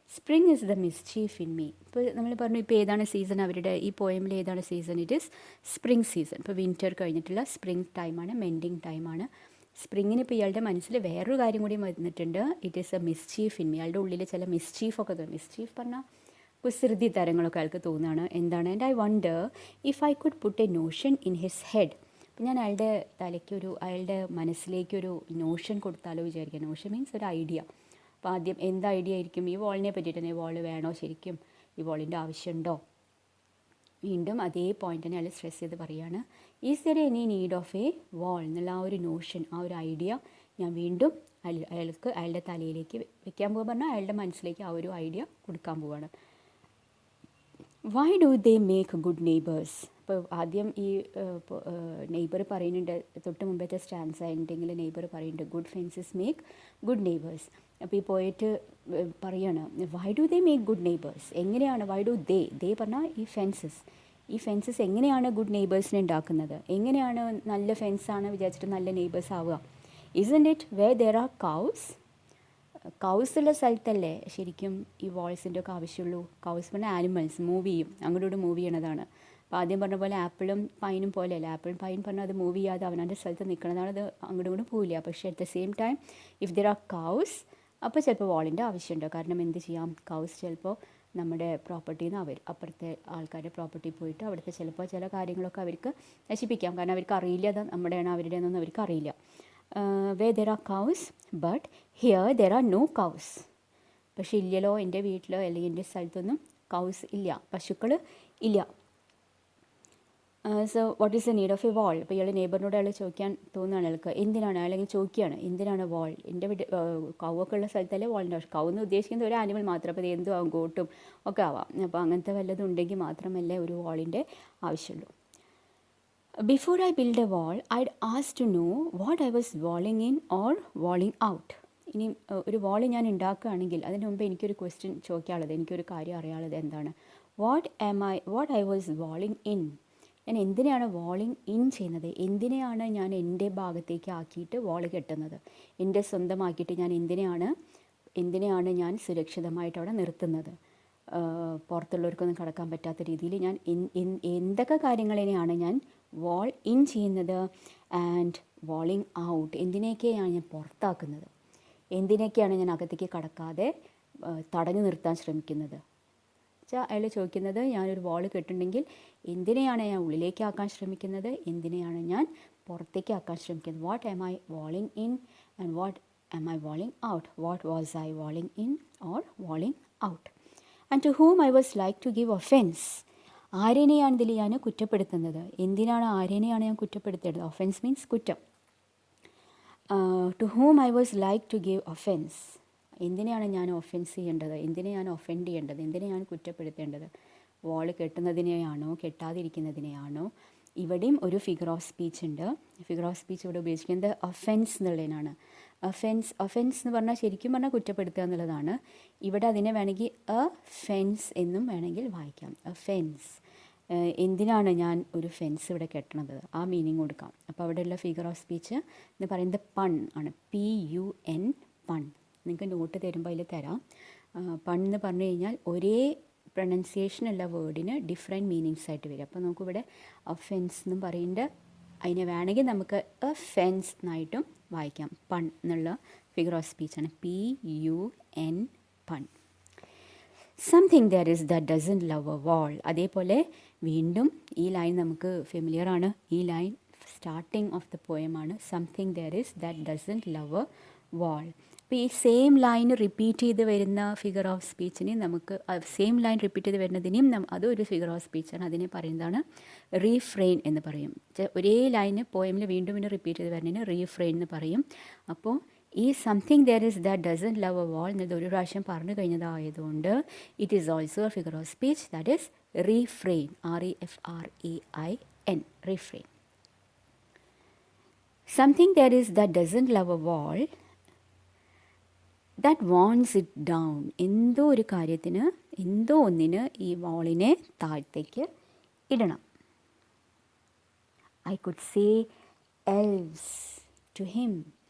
Spring is the mischief in me. ഇപ്പോൾ നമ്മൾ പറഞ്ഞു, ഇപ്പോൾ ഏതാണ് സീസൺ, അവരുടെ ഈ പോയമിൽ ഏതാണ് season, it is spring season. ഇപ്പോൾ വിൻ്റർ കഴിഞ്ഞിട്ടുള്ള സ്പ്രിങ് ടൈമാണ്, മെൻഡിങ് ടൈമാണ്. സ്പ്രിങ്ങിന് ഇപ്പോൾ ഇയാളുടെ മനസ്സിൽ വേറൊരു കാര്യം കൂടി വന്നിട്ടുണ്ട്, it is A mischief in me. അയാളുടെ ഉള്ളിൽ ചില മിസ്ചീഫൊക്കെ തോന്നും. മിസ്ചീഫ് പറഞ്ഞാൽ കുസൃതി തരങ്ങളൊക്കെ അയാൾക്ക് തോന്നുകയാണ്. എന്താണ്, and I wonder if I could put a Notion in his head. അപ്പം ഞാൻ അയാളുടെ തലയ്ക്കൊരു, അയാളുടെ മനസ്സിലേക്കൊരു നോഷൻ കൊടുത്താലോ വിചാരിക്കുക. നോഷൻ മീൻസ് ഒരു ഐഡിയ. അപ്പോൾ ആദ്യം എന്ത് ഐഡിയ ആയിരിക്കും, ഈ വാളിനെ പറ്റിയിട്ട്, ഈ വാൾ വേണോ ശരിക്കും, ഈ വാളിൻ്റെ ആവശ്യമുണ്ടോ. വീണ്ടും അതേ പോയിൻ്റ് തന്നെ അയാൾ സ്ട്രെസ് ചെയ്ത് പറയുകയാണ്, is there any need of a വാൾ എന്നുള്ള ആ ഒരു നോഷൻ, ആ ഒരു ഐഡിയ ഞാൻ വീണ്ടും അയാൾക്ക് അയാളുടെ തലയിലേക്ക് വെക്കാൻ പോകുക. പറഞ്ഞാൽ അയാളുടെ മനസ്സിലേക്ക് ആ ഒരു ഐഡിയ കൊടുക്കാൻ പോവുകയാണ്. Why do they make good neighbours. ഇപ്പോൾ ആദ്യം ഈ നെയ്ബർ പറയുന്നുണ്ട്, തൊട്ട് മുമ്പത്തെ സ്റ്റാൻസ് ആയിട്ടുണ്ടെങ്കിൽ നെയ്ബർ പറയുന്നുണ്ട് good fences make good neighbours. അപ്പോൾ ഈ പോയിട്ട് പറയാണ്, why do they make good neighbours, എങ്ങനെയാണ്, വൈ ഡു ദേ പറഞ്ഞാൽ ഈ ഫെൻസസ് എങ്ങനെയാണ് ഗുഡ് നെയ്ബേഴ്സിനെ ഉണ്ടാക്കുന്നത്, എങ്ങനെയാണ് നല്ല ഫെൻസാണ് വിചാരിച്ചിട്ട് നല്ല നെയ്ബേഴ്സ് ആവുക. Isn't it where there are cows ഉള്ള സ്ഥലത്തല്ലേ ശരിക്കും ഈ വോയിസിൻ്റെ ഒക്കെ ആവശ്യമുള്ളൂ. കൗസ് പറഞ്ഞാൽ ആനിമൽസ്, മൂവ് ചെയ്യും, അങ്ങോട്ട് മൂവ് ചെയ്യണതാണ്. അപ്പോൾ ആദ്യം പറഞ്ഞ പോലെ ആപ്പിളും പൈനും പോലെയല്ല, ആപ്പിളും പൈൻ പറഞ്ഞാൽ അത് മൂവ് ചെയ്യാതെ അവനവൻ്റെ സ്ഥലത്ത് നിൽക്കുന്നതാണ്, അത് അങ്ങോട്ടും ഇങ്ങോട്ടും പോവില്ല. പക്ഷേ at the same time if there are cows, അപ്പോൾ ചിലപ്പോൾ വാളിൻ്റെ ആവശ്യമുണ്ടോ. കാരണം എന്ത് ചെയ്യാം, കൗസ് ചിലപ്പോൾ നമ്മുടെ പ്രോപ്പർട്ടിയിൽ നിന്ന് അപ്പുറത്തെ ആൾക്കാരുടെ പ്രോപ്പർട്ടി പോയിട്ട് അവിടുത്തെ ചിലപ്പോൾ ചില കാര്യങ്ങളൊക്കെ അവർക്ക് നശിപ്പിക്കാം. കാരണം അവർക്ക് അറിയില്ല അത് നമ്മുടെയാണ് അവരുടെയെന്നൊന്നും അവർക്ക് അറിയില്ല. where there are cows, but here there are no cows. പക്ഷേ ഇല്ലല്ലോ, എൻ്റെ വീട്ടിലോ അല്ലെങ്കിൽ എൻ്റെ സ്ഥലത്തൊന്നും കൗസ് ഇല്ല, പശുക്കൾ ഇല്ല. So what is the need of a wall. അപ്പോൾ ഇയാൾ നെയ്ബറിനോട് അയാൾ ചോദിക്കാൻ തോന്നുകയാണ്, അയാൾക്ക് എന്തിനാണ്, അല്ലെങ്കിൽ ചോദിക്കുകയാണ് എന്തിനാണ് വാൾ, എൻ്റെ വീട് കൗവൊക്കെ ഉള്ള സ്ഥലത്തല്ലേ വാളിൻ്റെ ആവശ്യം. കൗ എന്ന് ഉദ്ദേശിക്കുന്നത് ഒരു ആനിമൽ മാത്രം, അപ്പോൾ ഇത് എന്തും ആവും, ഗോട്ടും ഒക്കെ ആവാം. അപ്പോൾ അങ്ങനത്തെ വല്ലതും ഉണ്ടെങ്കിൽ മാത്രമല്ലേ ഒരു വാളിൻ്റെ ആവശ്യമുള്ളൂ. Before I build a wall, I'd ask to know what I was walling in or walling out. ഇനി ഒരു വാൾ ഞാൻ ഉണ്ടാക്കുകയാണെങ്കിൽ അതിന് മുമ്പ് എനിക്കൊരു ക്വസ്റ്റ്യൻ ചോദിക്കാനുള്ളത്, എനിക്കൊരു കാര്യം അറിയാനുള്ളത് എന്താണ്, വാട്ട് ഐ വാസ് വാളിങ് ഇൻ. ഞാൻ എന്തിനാണ് വാളിങ് ഇൻ ചെയ്യുന്നത്, എന്തിനെയാണ് ഞാൻ എൻ്റെ ഭാഗത്തേക്ക് ആക്കിയിട്ട് വാൾ കെട്ടുന്നത്, എൻ്റെ സ്വന്തമാക്കിയിട്ട് ഞാൻ എന്തിനെയാണ് ഞാൻ സുരക്ഷിതമായിട്ട് അവിടെ നിർത്തുന്നത്, പുറത്തുള്ളവർക്കൊന്നും കടക്കാൻ പറ്റാത്ത രീതിയിൽ ഞാൻ എന്തൊക്കെ കാര്യങ്ങളെയാണ് ഞാൻ വാൾ ഇൻ ചെയ്യുന്നത്, ആൻഡ് വാളിങ് ഔട്ട് എന്തിനൊക്കെയാണ് ഞാൻ പുറത്താക്കുന്നത്, എന്തിനൊക്കെയാണ് ഞാൻ അകത്തേക്ക് കടക്കാതെ തടഞ്ഞു നിർത്താൻ ശ്രമിക്കുന്നത്. വെച്ചാൽ അയാൾ ചോദിക്കുന്നത്, ഞാനൊരു വാൾ കെട്ടുണ്ടെങ്കിൽ എന്തിനെയാണ് ഞാൻ ഉള്ളിലേക്ക് ആക്കാൻ ശ്രമിക്കുന്നത്, എന്തിനെയാണ് ഞാൻ പുറത്തേക്ക് ആക്കാൻ ശ്രമിക്കുന്നത്. What am I walling in and what am I walling out. What was I walling in or walling out. And to whom I was like to give offence. ആരെയാണ് ഇതിൽ ഞാൻ കുറ്റപ്പെടുത്തുന്നത്, എന്തിനാണ് ആരെയാണ് ഞാൻ കുറ്റപ്പെടുത്തേണ്ടത്. ഒഫെൻസ് മീൻസ് കുറ്റം. To whom I was like to give offence. എന്തിനെയാണ് ഞാൻ ഒഫെൻസ് ചെയ്യേണ്ടത്, എന്തിനെ ഞാൻ ഒഫെൻഡ് ചെയ്യേണ്ടത്, എന്തിനെ ഞാൻ കുറ്റപ്പെടുത്തേണ്ടത്. വാൾ കെട്ടുന്നതിനെയാണോ കെട്ടാതിരിക്കുന്നതിനെയാണോ, ഇവിടെയും ഒരു ഫിഗർ ഓഫ് സ്പീച്ച് ഉണ്ട്. ഫിഗർ ഓഫ് സ്പീച്ച് ഇവിടെ ഉപയോഗിക്കുന്നത് ഒഫെൻസ് എന്നുള്ളതിനാണ്. ഒഫെൻസ് എന്ന് പറഞ്ഞാൽ ശരിക്കും പറഞ്ഞാൽ കുറ്റപ്പെടുത്തുക എന്നുള്ളതാണ്. ഇവിടെ അതിനെ വേണമെങ്കിൽ ഫെൻസ് എന്നും വേണമെങ്കിൽ വായിക്കാം. ഫെൻസ്, എന്തിനാണ് ഞാൻ ഒരു ഫെൻസ് ഇവിടെ കെട്ടണത്, ആ മീനിങ് കൊടുക്കാം. അപ്പോൾ അവിടെയുള്ള ഫിഗർ ഓഫ് സ്പീച്ച് എന്ന് പറയുന്നത് പൺ ആണ്. PUN, പൺ. നിങ്ങൾക്ക് നോട്ട് തരുമ്പോൾ അതിൽ തരാം. പൺ എന്ന് പറഞ്ഞു കഴിഞ്ഞാൽ ഒരേ പ്രൊനൗൺസിയേഷനുള്ള വേർഡിന് ഡിഫറെൻറ്റ് മീനിങ്സ് ആയിട്ട് വരും. അപ്പോൾ നമുക്കിവിടെ ഒഫെൻസ് എന്നും പറയുന്നുണ്ട്. അതിനെ വേണമെങ്കിൽ നമുക്ക് ഫെൻസ് എന്നായിട്ടും വായിക്കാം. പൺ എന്നുള്ള ഫിഗർ ഓഫ് സ്പീച്ചാണ്. PUN, pun. Something there is that doesn't love a wall. അതേപോലെ വീണ്ടും ഈ ലൈൻ നമുക്ക് ഫെമിലിയർ ആണ്. ഈ ലൈൻ സ്റ്റാർട്ടിങ് ഓഫ് ദ പോയമാണ്. Something there is that doesn't love a wall. അപ്പോൾ ഈ സെയിം ലൈൻ റിപ്പീറ്റ് ചെയ്ത് വരുന്ന ഫിഗർ ഓഫ് സ്പീച്ചിനെ നമുക്ക് സെയിം ലൈൻ റിപ്പീറ്റ് ചെയ്ത് വരുന്നതിനെയും അതൊരു ഫിഗർ ഓഫ് സ്പീച്ചാണ്. അതിനെ പറയുന്നതാണ് റീഫ്രെയിൻ എന്ന് പറയും. ഒരേ ലൈന് പോയമിൽ വീണ്ടും വീണ്ടും റിപ്പീറ്റ് ചെയ്ത് വരുന്നതിന് റീഫ്രെയിൻ എന്ന് പറയും. അപ്പോൾ ഈ something there is that doesn't love a wall എന്നത് ഒരു പ്രാവശ്യം പറഞ്ഞു കഴിഞ്ഞതായതുകൊണ്ട് it is also a figure of speech, that is refrain. REFRAIN, refrain. Something there is that doesn't love a wall that wants it down. എന്തോ ഒരു കാര്യത്തിന്, എന്തോ ഒന്നിന് ഈ വാളിനെ താഴത്തേക്ക് ഇടണം. I could say elves to him.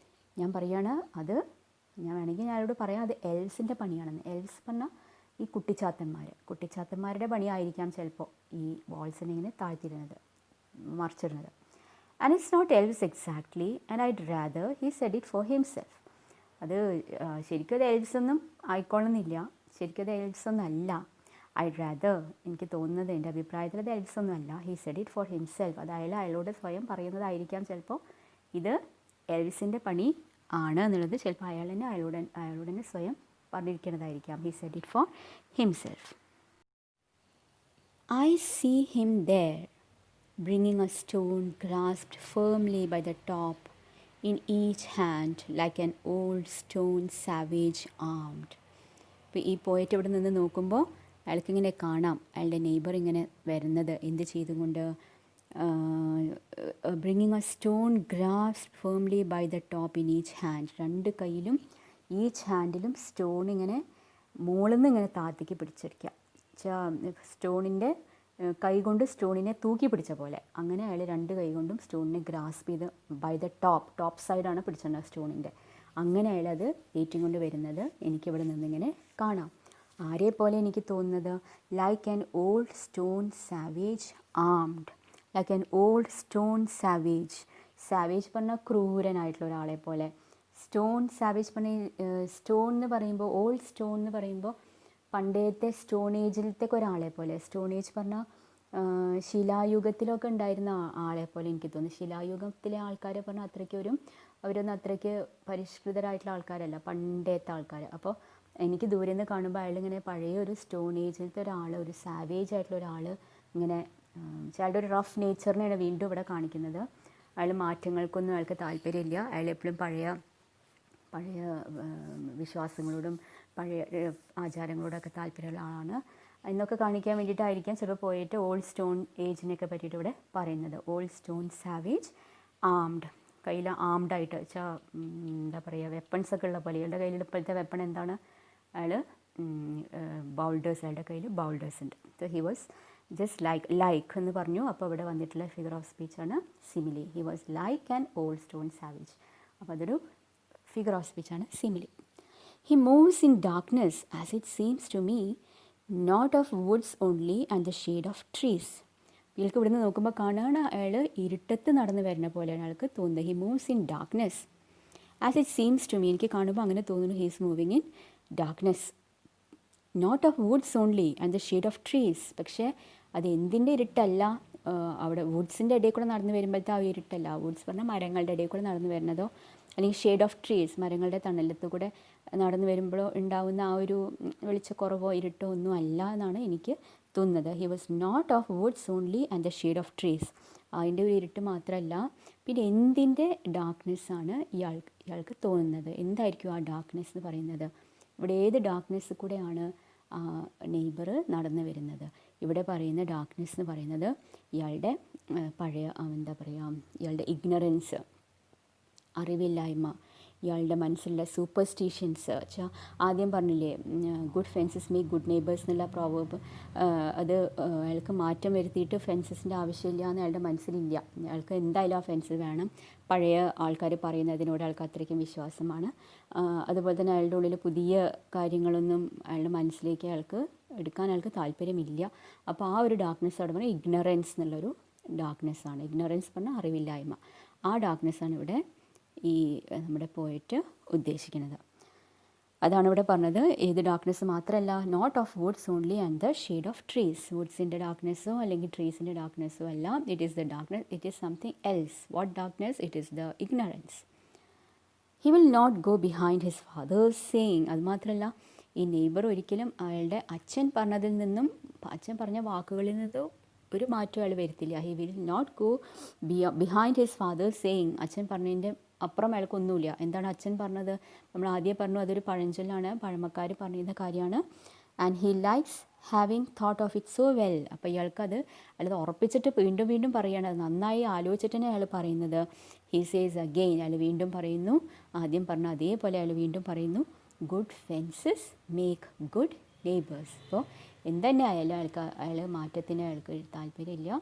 ഞാൻ പറയുകയാണ്, അത് ഞാൻ വേണമെങ്കിൽ ഞാനോട് പറയാം അത് എൽസിൻ്റെ പണിയാണെന്ന്. എൽസ് പറഞ്ഞാൽ ഈ കുട്ടിച്ചാത്തന്മാരുടെ പണിയായിരിക്കാം ചിലപ്പോൾ ഈ വാൾസിനെ ഇങ്ങനെ താഴ്ത്തിരുന്നത്, മറിച്ചിടുന്നത്. And it's not elves exactly and I'd rather he said it for himself. അത് ശരിക്കും അത് എൽസൊന്നും ആയിക്കോളുന്നില്ല, ശരിക്കും അത് എൽസൊന്നും അല്ല. ഐഡ് റാദർ, എനിക്ക് തോന്നുന്നത്, എൻ്റെ അഭിപ്രായത്തിൽ അത് എൽസൊന്നും അല്ല. He said it for himself, അത് അയാളോട് സ്വയം പറയുന്നതായിരിക്കാം ചിലപ്പോൾ ഇത് എൽവിസിൻ്റെ പണി ആണ് എന്നുള്ളത്. ചിലപ്പോൾ അയാളോട് തന്നെ സ്വയം പറഞ്ഞിരിക്കുന്നതായിരിക്കാം. He said it for himself. I see him there bringing a stone grasped firmly by the top in each hand like an old stone savage armed. ഇപ്പോൾ ഈ പോയിട്ട് ഇവിടെ നിന്ന് നോക്കുമ്പോൾ അയാൾക്കിങ്ങനെ കാണാം അയാളുടെ നെയ്ബർ ഇങ്ങനെ വരുന്നത് എന്ത് ചെയ്തുകൊണ്ട്, bringing a stone grasped firmly by the top in each hand. രണ്ട് കയ്യിലും ഈച്ച് ഹാൻഡിലും സ്റ്റോൺ ഇങ്ങനെ മുകളിൽ നിന്ന് ഇങ്ങനെ താഴത്തേക്ക് പിടിച്ചിരിക്കുക. സ്റ്റോണിൻ്റെ കൈ കൊണ്ട് സ്റ്റോണിനെ തൂക്കി പിടിച്ച പോലെ അങ്ങനെ അയാൾ രണ്ട് കൈ കൊണ്ടും സ്റ്റോണിനെ ഗ്രാസ്പ് ചെയ്ത് ബൈ ദ ടോപ്പ് സൈഡാണ് പിടിച്ചിട്ടുണ്ടാകുക സ്റ്റോണിൻ്റെ. അങ്ങനെ അയാളത് ഏറ്റും കൊണ്ട് വരുന്നത് എനിക്കിവിടെ നിന്നിങ്ങനെ കാണാം. ആരെ പോലെ എനിക്ക് തോന്നുന്നത്, like an old stone savage armed. Like an old stone savage. Savage പറഞ്ഞാൽ ക്രൂരനായിട്ടുള്ള ഒരാളെ പോലെ. സ്റ്റോൺ സാവേജ് പറഞ്ഞ സ്റ്റോൺ എന്ന് പറയുമ്പോൾ, ഓൾഡ് സ്റ്റോൺ എന്ന് പറയുമ്പോൾ പണ്ടത്തെ സ്റ്റോൺ ഏജിലത്തേക്ക് ഒരാളെ പോലെ. സ്റ്റോൺ ഏജ് പറഞ്ഞാൽ ശിലായുഗത്തിലൊക്കെ ഉണ്ടായിരുന്ന ആളെ പോലെ എനിക്ക് തോന്നുന്നു. ശിലായുഗത്തിലെ ആൾക്കാരെ പറഞ്ഞാൽ അവരൊന്നും അത്രയ്ക്ക് പരിഷ്കൃതരായിട്ടുള്ള ആൾക്കാരല്ല, പണ്ടത്തെ ആൾക്കാർ. അപ്പോൾ എനിക്ക് ദൂരെ നിന്ന് കാണുമ്പോൾ അയാളിങ്ങനെ പഴയ ഒരു സ്റ്റോൺ ഏജിലത്തെ ഒരാൾ, ഒരു സാവേജ് ആയിട്ടുള്ള ഒരാൾ ഇങ്ങനെ, അയാളുടെ ഒരു റഫ് നേച്ചറിനെയാണ് വീണ്ടും ഇവിടെ കാണിക്കുന്നത്. അയാൾ മാറ്റങ്ങൾക്കൊന്നും അയാൾക്ക് താല്പര്യമില്ല. അയാൾ എപ്പോഴും പഴയ വിശ്വാസങ്ങളോടും പഴയ ആചാരങ്ങളോടൊക്കെ താല്പര്യമുള്ള ആളാണ് എന്നൊക്കെ കാണിക്കാൻ വേണ്ടിയിട്ടായിരിക്കാം ചിലപ്പോൾ പോയിട്ട് ഓൾഡ് സ്റ്റോൺ ഏജിനെയൊക്കെ പറ്റിയിട്ട് ഇവിടെ പറയുന്നത്. ഓൾഡ് സ്റ്റോൺ സാവേജ് ആംഡ്, കയ്യിൽ ആംഡായിട്ട് വെച്ചാൽ എന്താ പറയുക, വെപ്പൺസൊക്കെ ഉള്ള പോലെ. അയാളുടെ കയ്യിൽ ഇപ്പോഴത്തെ വെപ്പൺ എന്താണ്, അയാൾ ബൗൾഡേഴ്സ്, അയാളുടെ കയ്യിൽ ബൗൾഡേഴ്സ് ഉണ്ട്. So he was just like എന്ന് പറഞ്ഞു. അപ്പോൾ ഇവിടെ വന്നിട്ടുള്ള ഫിഗർ ഓഫ് സ്പീച്ചാണ് simile. He was like an old stone savage. അപ്പോൾ അതൊരു ഫിഗർ ഓഫ് സ്പീച്ചാണ് simile. He moves in darkness, as it seems to me, not of woods only and the shade of trees. ഇയാൾക്ക് ഇവിടുന്ന് നോക്കുമ്പോൾ കാണുകയാണ് അയാൾ ഇരുട്ടത്ത് നടന്നു വരുന്ന പോലെയാണ് അയാൾക്ക് തോന്നുന്നത്. He moves in darkness as it seems to me. എനിക്ക് കാണുമ്പോൾ അങ്ങനെ തോന്നുന്നു. He is moving in darkness, not of woods only and the shade of trees. പക്ഷേ അത് എന്തിൻ്റെ ഇരുട്ടല്ല, അവിടെ വുഡ്സിൻ്റെ ഇടയിൽ കൂടെ നടന്നു വരുമ്പോഴത്തെ ആ ഇരുട്ടല്ല. വുഡ്സ് പറഞ്ഞാൽ മരങ്ങളുടെ ഇടയിൽ കൂടെ നടന്നു വരുന്നതോ അല്ലെങ്കിൽ ഷെയ്ഡ് ഓഫ് ട്രീസ്, മരങ്ങളുടെ തണലത്ത് കൂടെ നടന്നു വരുമ്പോഴോ ഉണ്ടാകുന്ന ആ ഒരു വെളിച്ചക്കുറവോ ഇരുട്ടോ ഒന്നും അല്ല എന്നാണ് എനിക്ക് തോന്നുന്നത്. He was not of woods only and the shade of trees. അതിൻ്റെ ഒരു ഇരുട്ട് മാത്രമല്ല, പിന്നെ എന്തിൻ്റെ ഡാർക്ക്നെസ്സാണ് ഇയാൾക്ക് തോന്നുന്നത്. എന്തായിരിക്കും ആ ഡാർക്ക്നെസ് എന്ന് പറയുന്നത്? ഇവിടെ ഏത് ഡാർക്ക്നെസ് കൂടെയാണ് നെയ്ബർ നടന്നു വരുന്നത്? ഇവിടെ പറയുന്ന ഡാർക്ക്നെസ് എന്ന് പറയുന്നത് ഇയാളുടെ പഴയ എന്താ പറയുക, ഇയാളുടെ ഇഗ്നറൻസ്, അറിവില്ലായ്മ, ഇയാളുടെ മനസ്സിലുള്ള സൂപ്പർസ്റ്റീഷ്യൻസ് വെച്ചാൽ ആദ്യം പറഞ്ഞില്ലേ good fences make good neighbours എന്നുള്ള പ്രോവേബ്, അത് അയാൾക്ക് മാറ്റം വരുത്തിയിട്ട് ഫെൻസസിൻ്റെ ആവശ്യമില്ല എന്ന് അയാളുടെ മനസ്സിലില്ല. അയാൾക്ക് എന്തായാലും ആ ഫെൻസ് വേണം. പഴയ ആൾക്കാർ പറയുന്നതിനോട് അയാൾക്ക് അത്രയ്ക്കും വിശ്വാസമാണ്. അതുപോലെ തന്നെ അയാളുടെ ഉള്ളിൽ പുതിയ കാര്യങ്ങളൊന്നും അയാളുടെ മനസ്സിലേക്ക് അയാൾക്ക് എടുക്കാൻ അയാൾക്ക് താല്പര്യമില്ല. അപ്പോൾ ആ ഒരു ഡാർക്ക്നെസ് അവിടെ പറഞ്ഞാൽ ഇഗ്നറൻസ് എന്നുള്ളൊരു ഡാർക്ക്നെസ്സാണ്. ഇഗ്നറൻസ് പറഞ്ഞാൽ അറിവില്ലായ്മ. ആ ഡാർക്ക്നെസ്സാണ് ഇവിടെ ഈ നമ്മുടെ പോയറ്റ് ഉദ്ദേശിക്കുന്നത്. അതാണ് ഇവിടെ പറഞ്ഞത്. ഏത് ഡാർക്ക്നെസ് മാത്രമല്ല, not of woods only and the shade of trees. വുഡ്സിൻ്റെ ഡാർക്ക്നെസ്സോ അല്ലെങ്കിൽ ട്രീസിൻ്റെ ഡാർക്ക്നെസ്സോ അല്ല. It is the darkness, it is something else. What darkness? It is the ignorance. He will not go behind his father's saying. അതുമാത്രമല്ല, ഈ neighbour ഒരിക്കലും അയാളുടെ അച്ഛൻ പറഞ്ഞതിൽ നിന്നും, അച്ഛൻ പറഞ്ഞ വാക്കുകളിൽ നിന്നും ഒരു മാറ്റം അയാൾ വരുത്തില്ല. He will not go behind his father's saying. അച്ഛൻ പറഞ്ഞതിൻ്റെ അപ്പുറം അയാൾക്കൊന്നുമില്ല. എന്താണ് അച്ഛൻ പറഞ്ഞത്? നമ്മൾ ആദ്യം പറഞ്ഞു, അതൊരു പഴഞ്ചൊല്ലാണ്, പഴമക്കാർ പറഞ്ഞിരുന്ന കാര്യമാണ്. And he likes having thought of it so well. അപ്പോൾ ഇയാൾക്കത് അയാളത് ഉറപ്പിച്ചിട്ട് വീണ്ടും വീണ്ടും പറയുകയാണ്. അത് നന്നായി ആലോചിച്ചിട്ട് തന്നെ അയാൾ പറയുന്നത്. ഹി സേസ് അഗെയിൻ, അയാൾ വീണ്ടും പറയുന്നു, ആദ്യം പറഞ്ഞ അതേപോലെ അയാൾ വീണ്ടും പറയുന്നു, good fences make good neighbours. അപ്പോൾ എന്തുതന്നെ ആയാലും അയാൾ മാറ്റത്തിന് അയാൾക്ക് താല്പര്യമില്ല.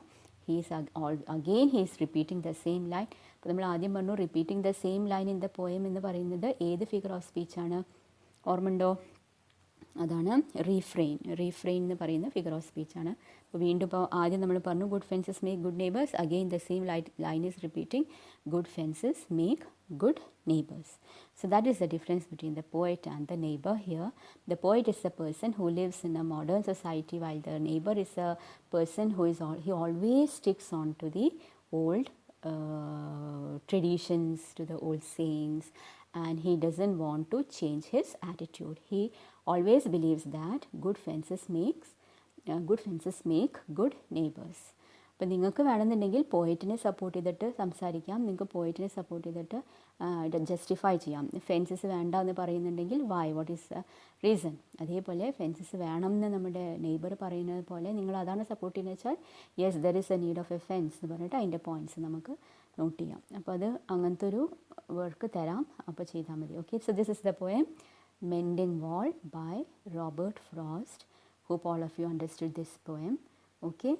Again he's repeating the same line. അപ്പോൾ നമ്മൾ ആദ്യം പറഞ്ഞു repeating the same line in the poem എന്ന് പറയുന്നത് ഏത് ഫിഗർ ഓഫ് സ്പീച്ചാണ്? ഓർമ്മയുണ്ടോ? അതാണ് റീഫ്രെയിൻ. റീഫ്രെയിൻ എന്ന് പറയുന്ന ഫിഗർ ഓഫ് സ്പീച്ചാണ്. അപ്പോൾ വീണ്ടും ഇപ്പോൾ ആദ്യം നമ്മൾ പറഞ്ഞു good fences make good neighbours. Again the same line is repeating, good fences make good neighbors. So that is the difference between the poet and the neighbor here. The poet is a person who lives in a modern society, while the neighbor is a person who is he always sticks on to the old traditions, to the old sayings, and he doesn't want to change his attitude. He always believes that good fences make good neighbors. അപ്പോൾ നിങ്ങൾക്ക് വേണമെന്നുണ്ടെങ്കിൽ പോയിറ്റിനെ support ചെയ്തിട്ട് സംസാരിക്കാം. നിങ്ങൾക്ക് പോയിറ്റിനെ support ചെയ്തിട്ട് justify ചെയ്യാം. Fences വേണ്ട എന്ന് പറയുന്നുണ്ടെങ്കിൽ വൈ, വാട്ട് ഈസ് റീസൺ. അതേപോലെ ഫെൻസസ് വേണം എന്ന് നമ്മുടെ നെയ്ബർ പറയുന്നത് പോലെ നിങ്ങൾ അതാണ് സപ്പോർട്ട് ചെയ്യുന്നത് വെച്ചാൽ yes there is A need of a fence എന്ന് പറഞ്ഞിട്ട് അതിൻ്റെ പോയിൻറ്റ്സ് നമുക്ക് നോട്ട് ചെയ്യാം. അപ്പോൾ അത് അങ്ങനത്തെ ഒരു വർക്ക് തരാം, അപ്പോൾ ചെയ്താൽ മതി. Okay, so this is the poem Mending Wall by Robert Frost. Hope all of you understood this poem. Okay.